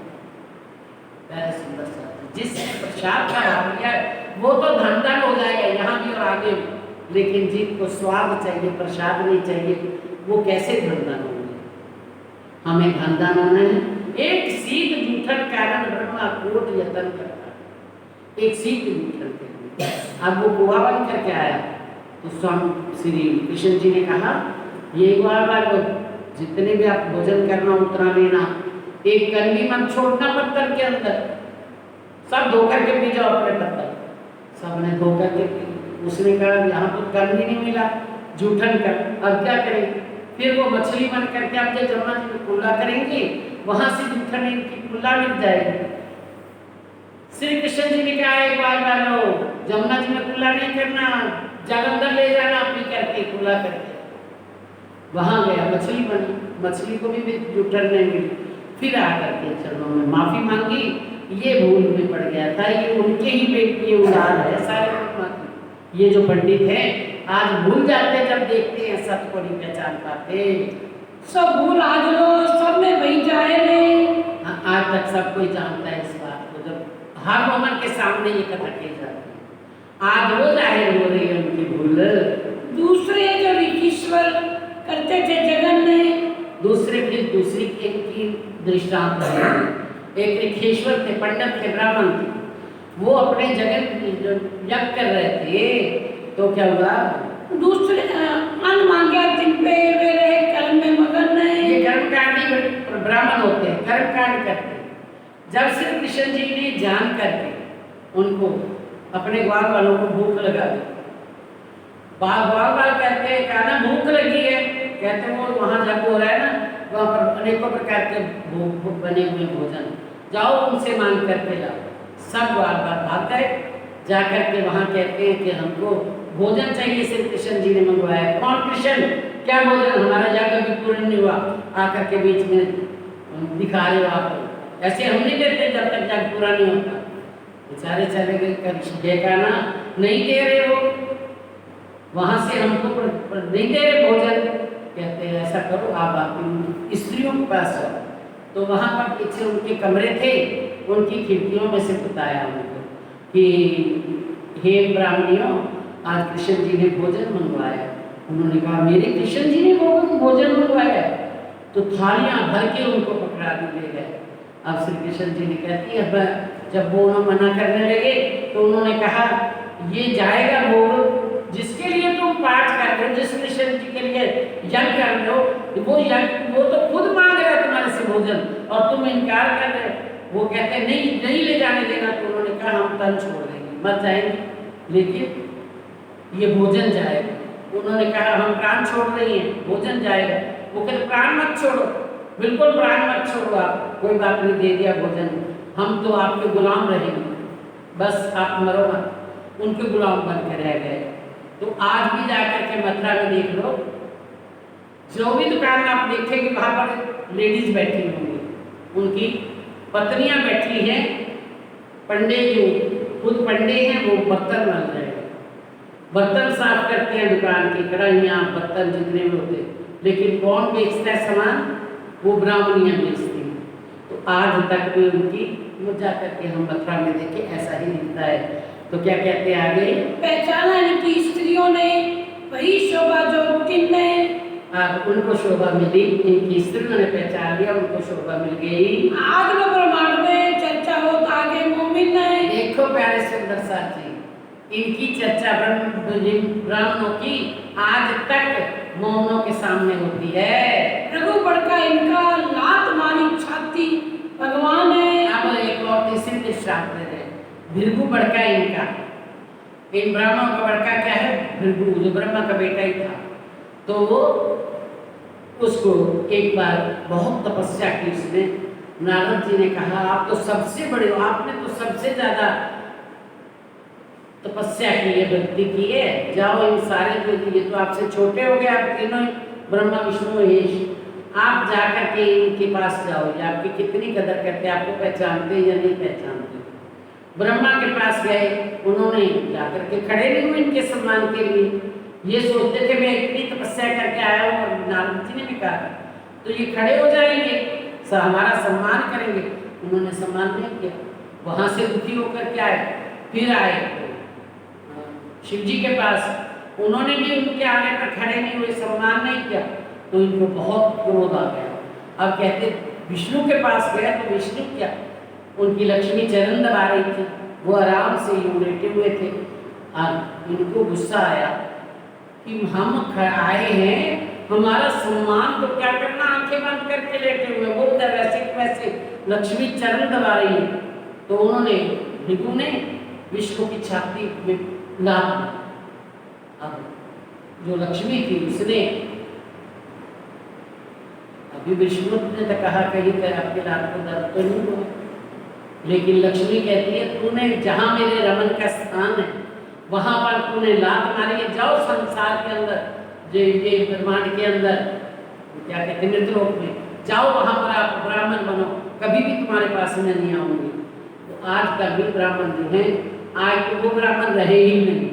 पहले सुंदर सा जिस प्रसाद का भाव लिया वो तो धन धन हो जाएगा यहाँ भी और आगे भी, लेकिन जिनको स्वाद चाहिए, प्रसाद नहीं चाहिए, वो कैसे धनदान होंगे? हमें धनदान होना है। एक सीख जूठन कारण ब्रह्मा कोट यतन करता, एक सीख जूठन के लिए अब वो कुआ बन करके आया तो स्वामी श्री कृष्ण जी ने कहा, ये बार जितने भी आप भोजन करना उतना लेना, एक कण भी मत छोड़ना पत्थर के अंदर, सब धो करके पी जाओ अपने पत्थर। सबने धो करके, उसने कहा यहाँ तो कण भी नहीं मिला जूठन का, अब क्या करें? फिर वो मछली बन करके आप जब जमुना जी में कुल्ला करेंगे, वहां से जूठन इनकी कुल्ला मिल जाएगी। श्री कृष्ण जी ने कहा, एक बार वालों जमुना जी में कुल्ला नहीं करना, जालंधर ले जाना पी करके कुल्ला करके। वहां गया, मछली बनी, मछली को भी जूठन नहीं मिली। फिर आकर के चरणों में माफी मांगी, ये भूल में पड़ गया था, ये उनके ही पेट की उड़ान है सारे। ये जो पंडित है आज भूल जाते, जब देखते हैं सत्य को नहीं पहचान पाते। सब भूल आज लो, सब में वही जाए रे। आज तक सब कोई जानता है इस बात को, जब हर मोमन के सामने ये कथा की जाती है। आज वो जाहिर हो रही है उनकी भूल। दूसरे जो ऋषीश्वर करते थे जगन में, दूसरे फिर दूसरी की दृष्टांत है। एक ऋषीश्वर थे, पंडित थे, ब्राह्मण थे, वो अपने जगन यज्ञ कर रहे थे, तो क्या हुआ? दूसरे अन्न मांगा दिन पे वे रहे कर्म में मगन नहीं। ये कर्मकांडी ब्राह्मण होते हैं, कर्मकांड करते हैं। जब श्री कृष्ण जी ने जान करके उनको अपने ग्वाल वालों को भूख लगा दी, ग्वाल वाल कहते हैं, कहा ना भूख लगी है, कहते हैं वो वहाँ जब हो रहा है ना, वहाँ पर अनेकों प्रकार के बने हुए भोजन, जाओ उनसे मांग करके लाओ। सब ग्वाल बाल भाग गए, जाकर के वहाँ कहते हैं कि हमको भोजन चाहिए, श्री कृष्ण जी ने मंगवाया। कौन कृष्ण? क्या भोजन? हमारा जाकर भी पूर्ण नहीं हुआ, आकर के बीच में दिखा रहे हो आप, ऐसे हम नहीं देते जब तक जाग पूरा नहीं होता। बेचारे चले गए, का ना नहीं दे रहे हो, वहां से हमको नहीं दे रहे भोजन। कहते हैं ऐसा करो, आप स्त्रियों के पास जाओ। तो वहां पर पीछे उनके कमरे थे, उनकी खिड़कियों में से बताया उनको कि हे ब्राह्मणियों, आज कृष्ण जी ने भोजन मंगवाया। उन्होंने कहा मेरे कृष्ण जी ने भोजन मंगवाया? तो थालियां भर के उनको पकड़ा दी ले गए। अब श्री कृष्ण जी ने कहती है, जब वो मना करने लगे तो उन्होंने कहा ये जाएगा भोग जिसके लिए तुम पाठ कर रहे हो, जिस कृष्ण जी के लिए यज्ञ कर रहे हो, वो तो खुद मांग रहा है तुम्हारे से भोजन और तुम इनकार कर रहे हो। वो कहते नहीं ले जाने देना। तो उन्होंने कहा हम तन छोड़ देंगे, मर जाएंगे, लेकिन ये भोजन जाएगा। उन्होंने कहा हम प्राण छोड़ रही हैं, भोजन जाएगा। वो कहते प्राण मत छोड़ो, बिल्कुल प्राण मत छोड़ो, आप कोई बात नहीं, दे दिया भोजन, हम तो आपके गुलाम रहेंगे, बस आप मरो मत। उनके गुलाम बन के रह गए। तो आज भी जाकर के मथुरा में देख लो, जो भी दुकान में आप देखेंगे वहां पर लेडीज बैठी होंगी, उनकी पत्नियां बैठी हैं, पंडे जो खुद पंडे हैं वो बर्तन मल रहे हैं, बर्तन साफ करते हैं दुकान की, कढ़ाइयाँ बर्तन जितने भी होते लेकिन कौन बेचता है सामान? वो ब्राह्मणियाँ बेचती हैं। तो आज तक भी उनकी वो जा करके हम मथुरा में देखे ऐसा ही दिखता है। तो क्या कहते हैं आगे? पहचाना इनकी स्त्रियों ने वही शोभा जो तिन्ने। अब उनको शोभा मिली, इनकी स्त्रियों ने पहचान लिया, उनको शोभा मिल गई। आगलो ब्रह्मांड में चर्चा हो आगे मोमिन ने। देखो प्यारे सुंदर साथी, इनकी चर्चा ब्राह्मणों की आज तक मोमनों के सामने होती है। प्रभु बड़का इनका लात मारी छाती भगवान है। अब एक और तीसरी के श्राप दे रहे, भृगु बड़का इनका। इन ब्राह्मणों का बड़का क्या है? भृगु, जो ब्रह्मा का बेटा ही था। तो वो उसको एक बार बहुत तपस्या की उसने। नारद जी ने कहा आप तो सबसे बड़े हो, आपने तो सबसे ज्यादा तपस्या की है, भक्ति की है, जाओ इन सारे जो ये तो आपसे छोटे हो गए, आप तीनों ब्रह्मा विष्णु महेश, आप जाकर के इनके पास जाओ, ये आपकी कितनी कदर करते हैं, आपको पहचानते या नहीं पहचानते। ब्रह्मा के पास गए, उन्होंने जाकर के खड़े नहीं हुए इनके सम्मान के लिए। ये सोचते थे मैं इतनी तपस्या करके आया हूँ, और नारद जी ने भी कहा तो ये खड़े हो जाएंगे, हमारा सम्मान करेंगे। उन्होंने सम्मान नहीं किया, वहां से दुखी होकर के आए। फिर आए शिव जी के पास, उन्होंने भी उनके आने पर खड़े नहीं हुए, सम्मान नहीं किया। तो इनको बहुत क्रोध आ गया। अब कहते विष्णु के पास गया तो विष्णु क्या, उनकी लक्ष्मी चरण दबा रही थी, वो आराम से यूं लेटे हुए थे। इनको गुस्सा आया कि हम आए हैं, हमारा सम्मान तो क्या करना, आंखें बंद करके लेटे हुए, वो उधर वैसे वैसे लक्ष्मी चरण दबा रही है। तो उन्होंने भृगु ने विष्णु की छाती में लात, अब जो लक्ष्मी थी उसने, अभी विष्णु ने तो कहा कहीं पर आपके लात को दर्द तो नहीं हुआ, लेकिन लक्ष्मी कहती है तूने जहां मेरे रमन का स्थान है वहां पर तूने लात मारी है, जाओ संसार के अंदर, ये ब्रह्मांड के अंदर क्या कहते हैं मृतलोक में, जाओ वहां पर आप ब्राह्मण बनो, कभी भी तुम्हारे पास में नहीं आऊंगी। तो आज तक भी ब्राह्मण जो हैं, आज तो वो ब्राह्मण रहे ही नहीं,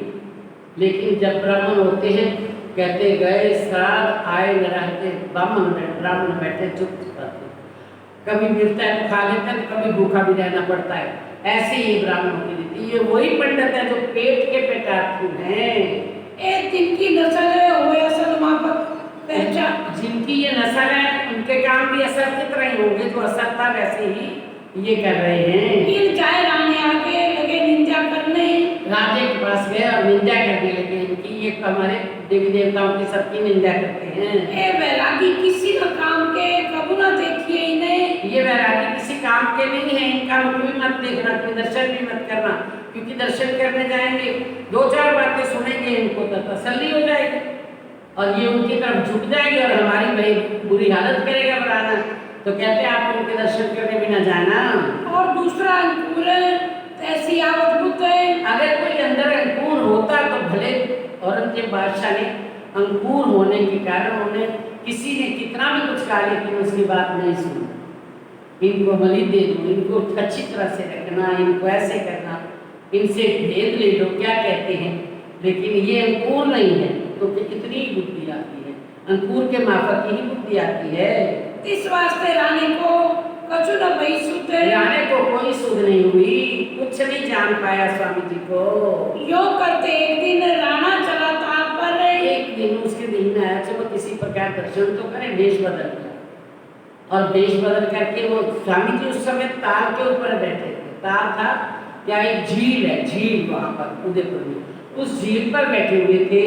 लेकिन जब ब्राह्मण होते हैं कहते गए श्राद्ध आए न रहते, ब्राह्मण बैठे चुप रहते, कभी मिलता है तो खा लेता है, तो कभी भूखा भी रहना पड़ता है। ऐसे ही ब्राह्मणों की रीति। ये वही पंडित है जो पेट के पेटार्थी हैं, एक जिनकी नस्ल है वो असल मापक पहचान, जिनकी ये नस्ल है उनके काम भी असर की तरह ही होंगे, जो असर था वैसे ही ये कर रहे हैं। इन चाहे रानी आके लगे निंजा करने, राजे के पास गए और निंदा करने लगे इनकी, ये हमारे देवी देवताओं की सबकी निंदा करते हैं। ये वैरागी किसी न काम के, कबू ना देखिए इन्हें। ये वैरागी किसी काम के नहीं है, इनका मुख भी मत देखना, कोई दर्शन भी मत करना, क्योंकि दर्शन करने जाएंगे दो चार बातें सुनेंगे, इनको तो तसल्ली हो जाएगी और ये उनकी तरफ झुक जाएंगे और हमारी भाई बुरी हालत करेगा बनाना। तो कहते हैं आप उनके दर्शन करने भी न जाना। और दूसरा अंकुर ऐसी आवत बुद्ध है, अगर कोई अंदर अंकुर होता तो भले औरंगजेब बादशाह ने अंकुर होने के कारण उन्हें किसी ने कितना भी कुछ कहा, लेकिन उसकी बात नहीं सुनी। इनको बलि दे दो, इनको अच्छी तरह से रखना, इनको ऐसे करना, इनसे भेद ले लो, क्या कहते हैं, लेकिन ये अंकुर नहीं है तो कितनी बुद्धि आती है, अंकुर के माफक ही बुद्धि आती है। इस वास्ते रानी को कछु न भई सुध, रानी को कोई सुध नहीं हुई, कुछ नहीं जान पाया स्वामी जी को। यो करते एक दिन राणा चला था पर, एक दिन उसके दिल में आया चलो किसी प्रकार दर्शन तो करें, वेश बदल गया और वेश बदल करके वो स्वामी जी उस समय तार के ऊपर बैठे थे। तार था क्या, एक झील है, झील वहां पर उदयपुर में, उस झील पर बैठे हुए थे।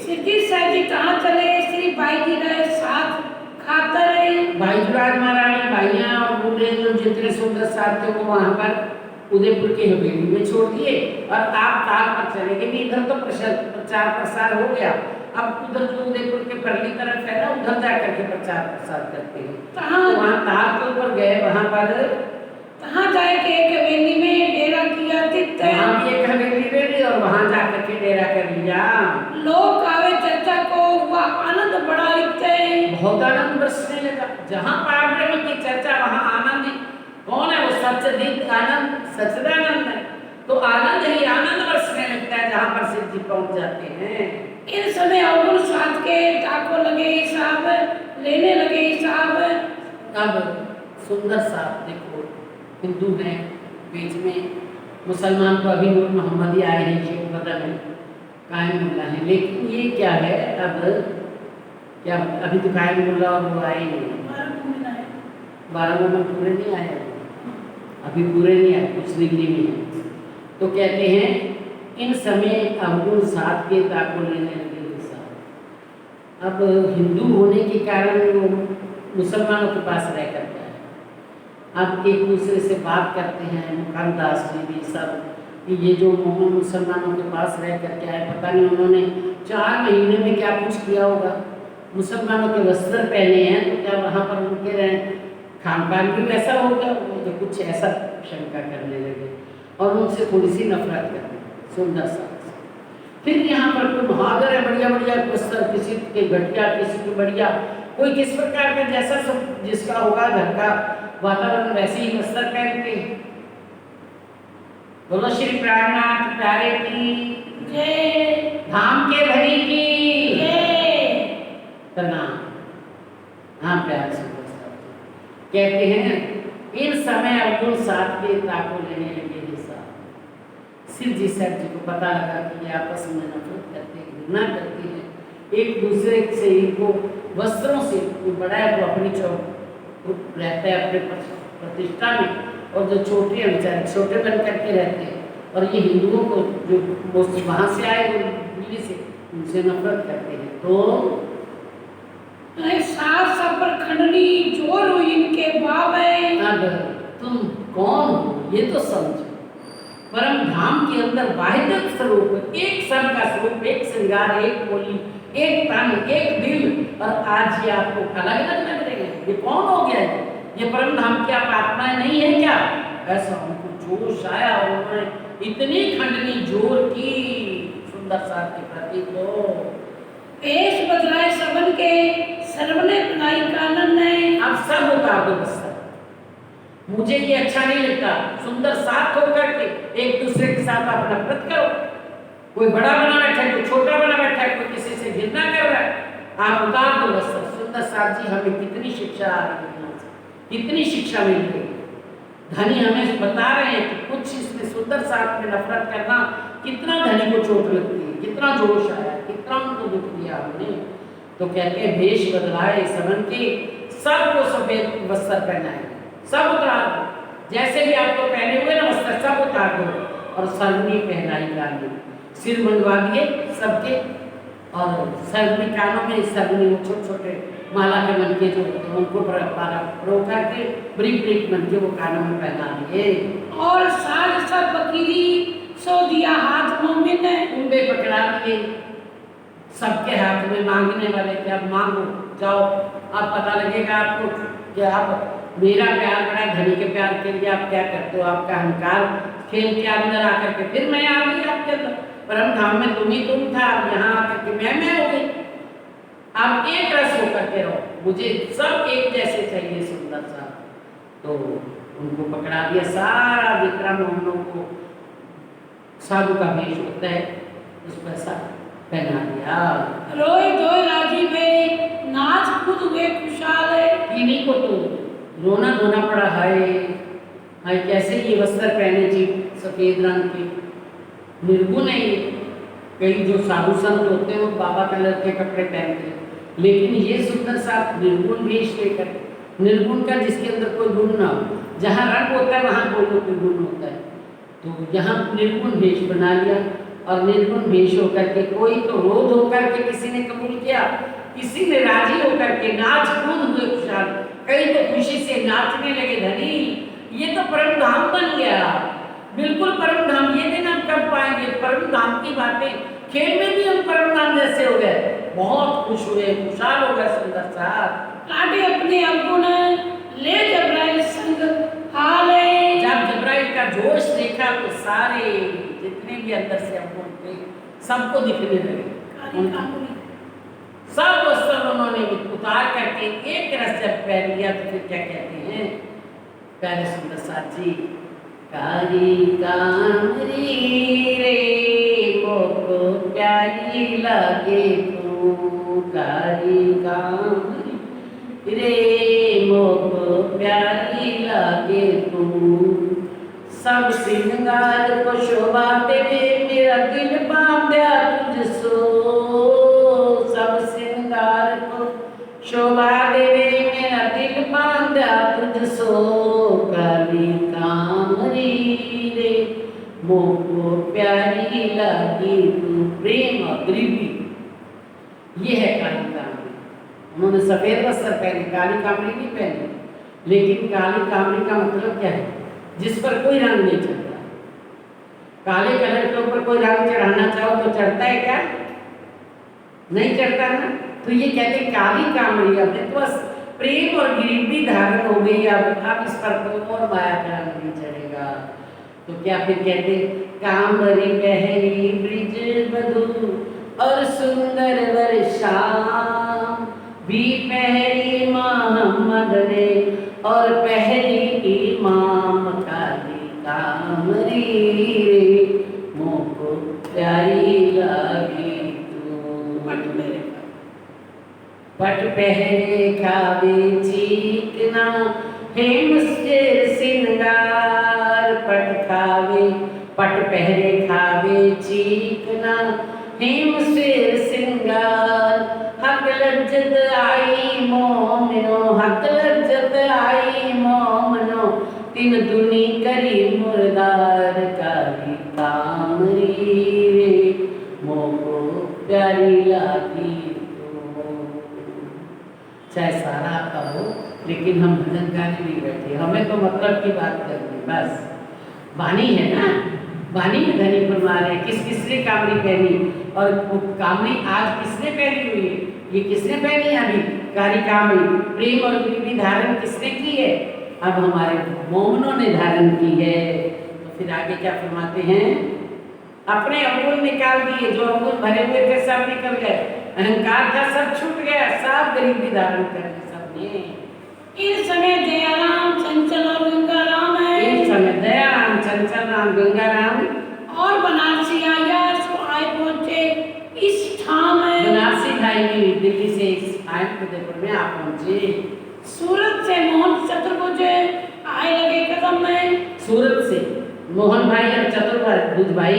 सिद्धि साहब जी कहाँ चले, श्री भाई जी रहे साथ खाता रहे, भाईजुराज महारानी भाइयां और बूढ़े जो जितने सुंदर साथ थे वो वहां पर उदयपुर की हवेली में छोड़ दिए और आप तार पर चले गए। इधर तो प्रचार प्रसार हो गया, अब उधर जो उदयपुर के परली तरफ है ना, उधर जाकर के प्रचार प्रसार करते हैं। तो वहाँ तार के ऊपर गए, वहां पर कहाँ जाए के एक हवेली में डेरा किया तित, वहाँ भी एक हवेली ले और वहां जाकर के डेरा कर लिया। लोग आवे चर्चा को हुआ आनंद बड़ा लिखते, बहुत आनंद बरसने लगा। जहाँ पार ब्रह्म की चर्चा वहाँ आनंद ही, कौन है वो सच्चिद आनंद, सच्चिदानंद है। तो आनंद ही आनंद बरसने लगता है जहाँ पर सिद्ध जी पहुँच जाते हैं। इन समय अवगुण साथ के ताको लगे हिसाब, लेने लगे हिसाब। अब सुंदर साहब देखो, हिंदू हैं, बीच में मुसलमान तो अभी नूर मोहम्मदी आए हैं, शेख बदल है, कायमुल्ला है, लेकिन ये क्या है अब, क्या अभी तो कायमुल्ला और वो आए नहीं, 12 मोहम्मद पूरे नहीं आए अभी, पूरे नहीं आए, कुछ डिग्री में है। तो कहते हैं इन समय अवगुण साथ के ताको लेने लगे हिसाब। अब हिंदू होने के कारण वो मुसलमानों के पास रह करता है, अब एक दूसरे से बात करते हैं, मुकामदास जी भी सब, कि ये जो मोहम्मद मुसलमानों के पास रह करके आए, पता नहीं उन्होंने 4 महीने में क्या कुछ किया होगा, मुसलमानों के वस्त्र पहने हैं तो क्या वहाँ पर उनके रहे खान पान भी वैसा होगा, तो कुछ ऐसा शंका करने लगे और उनसे थोड़ी सी नफरत करने सुंदर सा। फिर यहाँ पर कोई बहादुर है, बढ़िया बढ़िया वस्त्र, किसी के घटिया, किसी के बढ़िया, कोई किस प्रकार का जैसा सब जिसका होगा घर का वातावरण वैसे ही वस्त्र पहनते। बोलो श्री प्राणनाथ प्यारे की जय, धाम के भरी की जय। प्रणाम। हाँ प्यार से कहते हैं इन समय अवगुण साथ के ताको लेने लगे हिसाब। शिव जी सर जी को पता लगा कि ये आपस में नफरत करते हैं, घृणा करते हैं, एक दूसरे से इनको वस्त्रों से बड़ा है तो अपनी रहता है अपने प्रतिष्ठा में, और जो छोटे हैं बेचारे छोटे बन करके रहते हैं, और ये हिंदुओं को जो वहाँ से आए वो दिल्ली से, उनसे नफरत करते हैं। तो सात सफर खंडनी जोर हुई इनके बाब है। अब तुम कौन हो ये तो समझो, परम धाम के अंदर वाहिदत स्वरूप, एक सब का स्वरूप, एक श्रृंगार, एक बोली, एक तन, एक दिल, और आज ये आपको अलग अलग लग रहे हैं, ये कौन हो गया है? ये परम धाम की आप आत्माएं नहीं है क्या? ऐसा उनको जोश आया और उन्होंने इतनी खंडनी जोर की सुंदर साथ के प्रति को पेश बदलाए सबन के सर्वने बनाई कानन ने। अब सब उतार दो बस, मुझे ये अच्छा नहीं लगता, सुंदर साथ होकर के एक दूसरे के साथ आप नफरत करो, कोई बड़ा बना बैठा है, कोई छोटा बना बैठा है, कोई किसी से घृणा कर रहा है, आप उतार दो बस। सुंदर साथ जी हमें कितनी शिक्षा आ रही है, कितनी शिक्षा मिल रही है। धनी हमें बता रहे हैं कि कुछ इसमें सुंदर साथ में नफरत करना कितना धनी को चोट लगती है, कितना जोश आया, कितना उनको दुख दिया हमने। तो कहते हैं भेष बदलाए सबन के, सबको सफेद वस्त्र पहनाए, सब उतार दो, जैसे भी आप तो पहने हुए ना वस्त्र सब उतार दो, और सरनी पहनाई कानों, सिर मंडवा दिए सबके, और सरनी कानों में सरनी छोटे छोटे माला के मन के जो होते हैं उनको प्रो करके ब्रिक ब्रिक मन के वो कानों में पहना दिए, और साल सब बकीरी सो दिया हाथ मोमिन ने। उनपे पकड़ा दिए सबके हाथ में, मांगने वाले के अब मांगो जाओ, अब पता लगेगा आपको कि आप मेरा प्यार बड़ा, धनी के प्यार के लिए आप क्या करते हो, आपका अहंकार खेल के अंदर आकर के फिर मैं आ गई आपके अंदर, परम धाम में तुम ही तुम था, अब यहाँ आकर के मैं हो गई। आप एक रस होकर के रहो, मुझे सब एक जैसे चाहिए सुंदर सा। तो उनको पकड़ा दिया, सारा विक्रम हम लोग को साधु का भेष होता है उस पर सब पहना दिया। रोए धोए राजी में नाच कूद हुए खुशहाल है। इन्हीं को तो रोना धोना पड़ा है, हाय कैसे ये वस्त्र पहने जी सफेद रंग के, निर्गुण है ये। कई जो साधु संत होते हैं वो बाबा कलर के कपड़े पहनते हैं, लेकिन ये सुंदर साथ निर्गुण भेष लेकर, निर्गुण का जिसके अंदर कोई गुण ना हो, जहाँ रंग होता है वहाँ कोई गुण होता है, तो यहाँ निर्गुण भेष बना लिया। और निर्गुण भेष होकर के कोई तो रोध होकर के किसी ने कबूल किया, किसी ने राजी होकर के नाच कूद हुए खुशहाल, कई तो खुशी से नाचने लगे धनी, ये तो परम धाम बन गया, बिल्कुल परम धाम। ये दिन हम कब पाएंगे परम धाम की बातें, खेल में भी हम परम धाम जैसे हो गए, बहुत खुश हुए, खुशहाल हो गए सुंदर साथ। लाडे अपने अवगुण ले जबराइल संग हाल है। जब जबराइल का जोश देखा तो सारे जितने भी अंदर से अवगुण थे सबको दिखने लगे, सब वस्त्र उन्होंने उतार करके एक रस जब पहन लिया तो फिर क्या कहते हैं प्यारे सुंदर साथ जी, कारी कामरी रे मोको प्यारी लागे तू कारी कामरी रे मोको प्यारी लागे तू सब श्रृंगार को शोभा देवे मेरा दिल बांधा तुझसो सब श्रृंगार को शोभा देवे मेरा दिल बांधा तुझसो काली कामरी रे मोको प्यारी लागी तू प्रेम और गरीबी ये है काली कामरी। उन्होंने सफेद वस्त्र पहने काली कामरी नहीं पहनी लेकिन काली कामरी का मतलब क्या है जिस पर कोई रंग नहीं चढ़ता। काले कलर के ऊपर कोई रंग चढ़ाना चाहो तो चढ़ता है क्या? नहीं चढ़ता ना। तो ये कहते हैं काली कामरी अब तो बस प्रेम और गरीबी धारण हो गई अब इस पर कोई और माया का रंग नहीं चढ़ेगा। तो क्या फिर कहते कामरी पहली ब्रिज बधू और सुंदर वर्षाम भी पहली मोहम्मद ने और पहली इमाम काली कामरी रे मोको प्यारी लागी तू पट पहरे खावे चीकना हे मुस्किल सिंगार पट पहरे खावे चीकना हे मुस्किल सिंगार हक लज्जत आई मोमिनो हक लज्जत आई मोमिनो तीन दुनी करी मुर्दार काली कामरी रे मोको प्यारी लागी चाहे सारा आता हो लेकिन हम भजन गाने नहीं बैठे हमें तो मतलब की बात करनी बस। वाणी है ना वाणी में धनी फरमा रहे किसने कामरी पहनी और कामरी आज किसने पहनी हुई है ये किसने पहनी है अभी कारी कामरी प्रेम और गरीबी धारण किसने की है अब हमारे मोमनों ने धारण की है। तो फिर आगे क्या फरमाते हैं अपने अंगुल निकाल दिए जो अंगुल भरे हुए थे सब निकल गए अहंकार था सब छूट गया सब गरीबी धारण कर ली सबने। इस समय दयाराम चंचल और गंगाराम है इस समय दयाराम चंचल राम गंगाराम और बनारसी आया सो आए पहुंचे इस ठाम है बनारसी भाई भी दिल्ली से इस आए फतेहपुर में आप पहुंचे। सूरत से मोहन चतुर्भुज आए लगे कदम में सूरत से मोहन भाई और चतुर्भुज भाई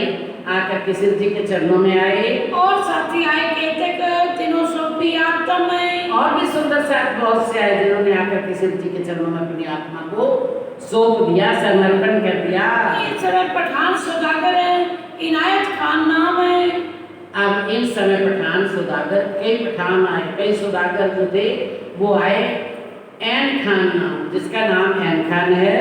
आकर किसी जी के चरणों में आए और साथी आए कहते कर तीनों सौंपी आत्मा में और भी सुंदर साथ बहुत से आए जिन्होंने आकर किसी जी के चरणों में अपनी आत्मा को सौंप दिया समर्पण कर दिया। इस समय पठान सौदागर इनायत खान नाम है। अब इन समय पठान सौदागर कई पठान आए कई सौदागर जो थे वो आए ऐन खान नाम जिसका नाम ऐन खान है।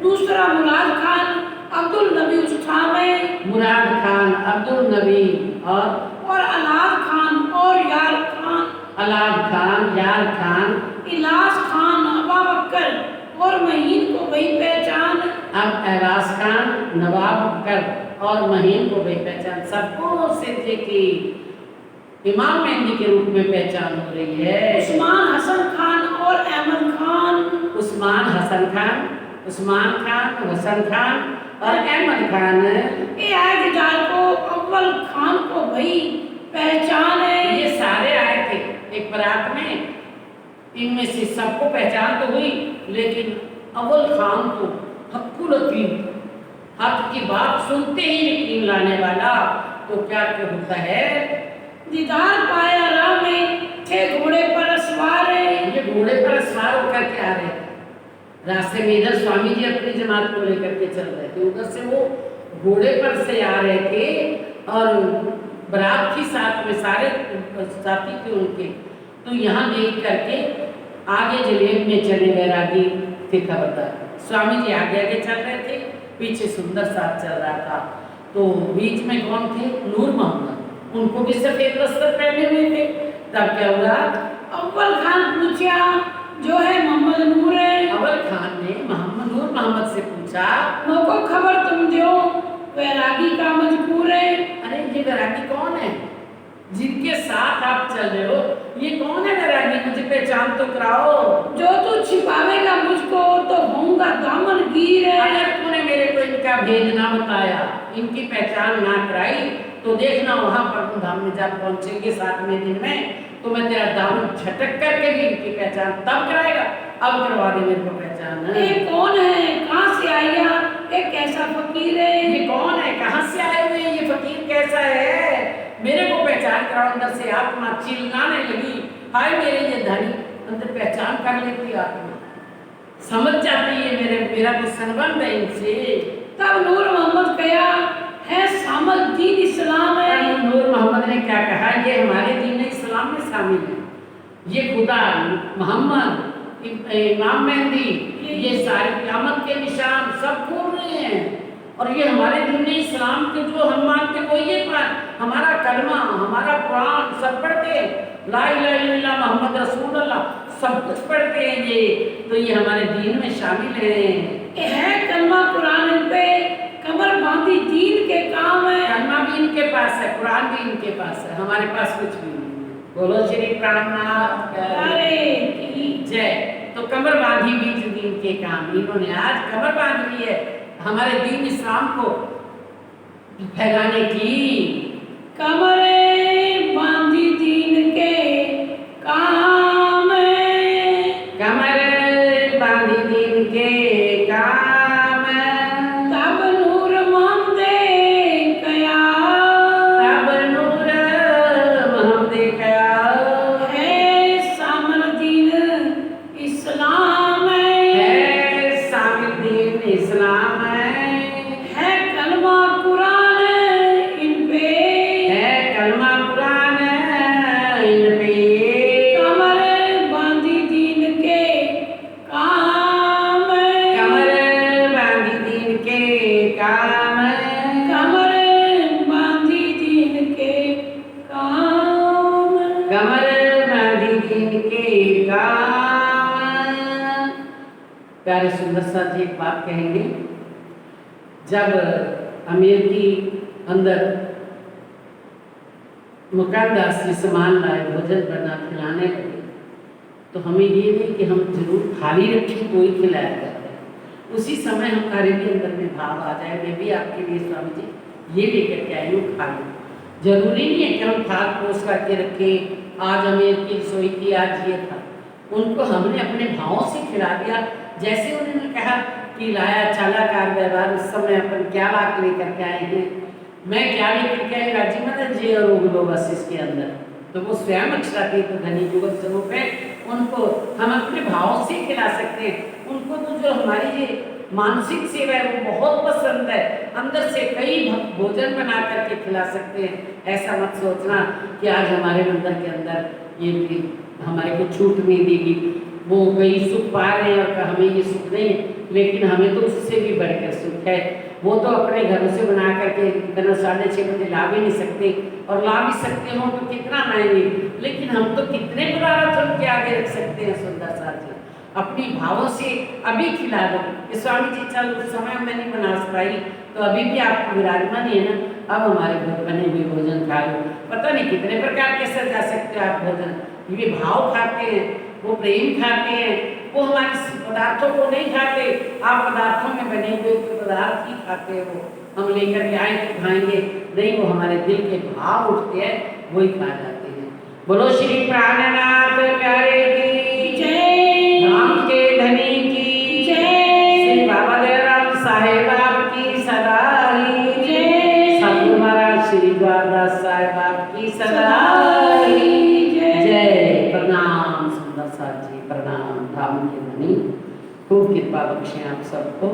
दूसरा मुराद खान अब्दुल नबी उस ठाम में मुराद खान अब्दुल नबी और अलाद खान और यार खान अलाद खान यार खान इलास खान नवाब अक्कर और महीन को वही पहचान। अब एलास खान नवाब अक्कर और महीन को वही पहचान सबको सिद्धि की इमाम मेहंदी के रूप में पहचान हो रही है। उस्मान हसन खान और अहमद खान उस्मान हसन खान हसन खान और अहमद खान ये आयदार को अव्वल खान को भाई पहचान है। ये सारे आए थे एक बारात में इनमें से सबको पहचान तो हुई लेकिन अव्वल खान तो हक्कुल यकीन हक की बात सुनते ही यकीन लाने वाला तो क्या होता है दीदार पाया राह में थे घोड़े पर सवार ये घोड़े पर सवार होकर के आ रहे थे रास्ते में इधर स्वामी जी अपनी जमात को लेकर के चल रहे थे उधर से वो घोड़े पर से आ रहे थे और बारात की साथ में सारे साथी थे उनके। तो यहाँ देख करके आगे जलेब में चले बैरागी थे खबरदार स्वामी जी आगे आगे चल रहे थे पीछे सुंदर साथ चल रहा था। तो बीच में कौन थे नूर मोहम्मद उनको भी सफेद वस्त्र पहने हुए थे। तब क्या हुआ अव्वल खान पूछा जो है मोहम्मद नूर है। अव्वल खान ने नूर मोहम्मद से पूछा मोको खबर तुम दो वैरागी का मजबूर है। अरे ये वैरागी कौन है जिनके साथ आप चल रहे हो ये कौन है वैरागी मुझे पहचान तो कराओ। जो तू छिपावेगा मुझको तो होऊंगा दामन गिर है। अगर तूने मेरे को इनका भेद ना बताया इनकी पहचान ना कराई तो देखना वहाँ पर धाम में जब पहुँचेंगे 7वें दिन में, तो मैं तेरा दामन झटक करके भी इनकी पहचान तब कराएगा। अब करवा दे मेरे को पहचान। ये कौन है, कहाँ से आया, ये कैसा फकीर है, ये कौन है, कहाँ से आए हुए, ये फकीर कैसा है, मेरे को पहचान कराओ। अंदर से आत्मा चिल्लाने लगी, हाय मेरे ये धनी। अंदर पहचान कर लेती आत्मा, समझ जाती है मेरा तो संबंध है इनसे। तब नूर मोहम्मद कहा है शामिल दीन इस्लाम है। नूर मोहम्मद ने क्या कहा, ये हमारे दीन इस्लाम में शामिल है। ये खुदा मोहम्मद इमाम मेहंदी ये सारे क़यामत के निशान सब खोल रहे हैं, और ये हमारे दीन इस्लाम के जो हम मानते वो ये हमारा कलमा हमारा कुरान सब पढ़ते हैं, ला इलाहा इल्लल्लाह मोहम्मद रसूलुल्लाह सब कुछ पढ़ते हैं ये, तो ये हमारे दीन में शामिल है। है कलमा कुरान इन पे कमर बांधी दीन के काम है। कलमा भी इनके पास है, कुरान भी इनके पास है, हमारे पास कुछ भी नहीं है। बोलो श्री प्राणनाथ की जय। तो कमर बांधी बीच दीन के काम, इन्होंने आज कमर बांध ली है हमारे दीन इस्लाम को फैलाने की। कमरे बांधी दीन के काम है, कमर बांधी दीन के काम, तब नूर मोहम्मदे कया, तब नूर मोहम्मदे कया, है शामिल दीन इस्लाम है शामिल दीन इस्लाम है कलमा कुरान इन पे, है कलमा कुरान इन पे, कमर बांधी दीन के काम, कमर बांधी दीन के काम, कमर बांधी दीन के काम, कमर बांधी दीन के काम। प्यारे सुंदर सा जी एक बात कहेंगे, जब अमेरिकी अंदर मुकानदास जी सामान लाए भोजन बना खिलाने लगे, तो हमें ये नहीं कि हम जरूर खाली रखें तो ही खिलाया करते हैं। उसी समय हमारे भी अंदर में भाव आ जाए, मैं भी आपके लिए स्वामी जी ये लेकर के आई हूँ, खा लो। जरूरी नहीं है कि हम खाद पोस करके रखें, आज अमेरिकी रसोई की आज ये था, उनको हमने अपने भावों से खिला दिया। जैसे उन्होंने कहा कि लाया चालाकार व्यवहार, उस समय अपन क्या लाख लेकर के आए हैं, मैं क्या लेकर के आई राजी मदद जी और उगलो बस इसके अंदर, तो वो स्वयं अक्षरातीत धनी जुगत स्वरूप है, उनको हम अपने भावों से खिला सकते हैं। उनको तो जो हमारी ये मानसिक सेवा है वो बहुत पसंद है, अंदर से कई भोजन बना करके खिला सकते हैं। ऐसा मत सोचना कि आज हमारे मंदिर के अंदर ये हमारे को छूट नहीं देगी, वो कई सुख पा रहे हैं और हमें ये सुख नहीं है, लेकिन हमें तो उससे भी बढ़कर सुख है। वो तो अपने घरों से बना करके इतना 6:30 बजे ला भी नहीं सकते, और ला भी सकते हो तो कितना लाएंगे, लेकिन हम तो कितने पदार्थ उनके आगे रख सकते हैं। सुंदर साथ जी अपनी भावों से अभी खिला दो कि स्वामी जी चल उस समय मैं नहीं बना पाई, तो अभी भी आप विराजमान ही है ना, अब हमारे घर बने हुए भोजन खा लो। पता नहीं कितने प्रकार के सजा सकते हो आप भोजन, ये भाव खाते हैं, वो प्रेम खाते हैं, वो हमारे पदार्थों को नहीं खाते, आप पदार्थों में बने हुए पदार्थ ही खाते हो। हम लेकर के आए तो खाएंगे नहीं, वो हमारे दिल के भाव उठते हैं वही खा जाते हैं। बोलो श्री प्राणनाथ प्यारे की जय, राम के धनी की जय, श्री बाबा दयाराम साहेब आपकी सदा ही जय, सतगुरु महाराज श्री द्वारदास साहेब आपकी सदा ही जय। प्रणाम सुंदर साथ जी, प्रणाम धाम के धनी, खूब कृपा बख्शें आप सबको।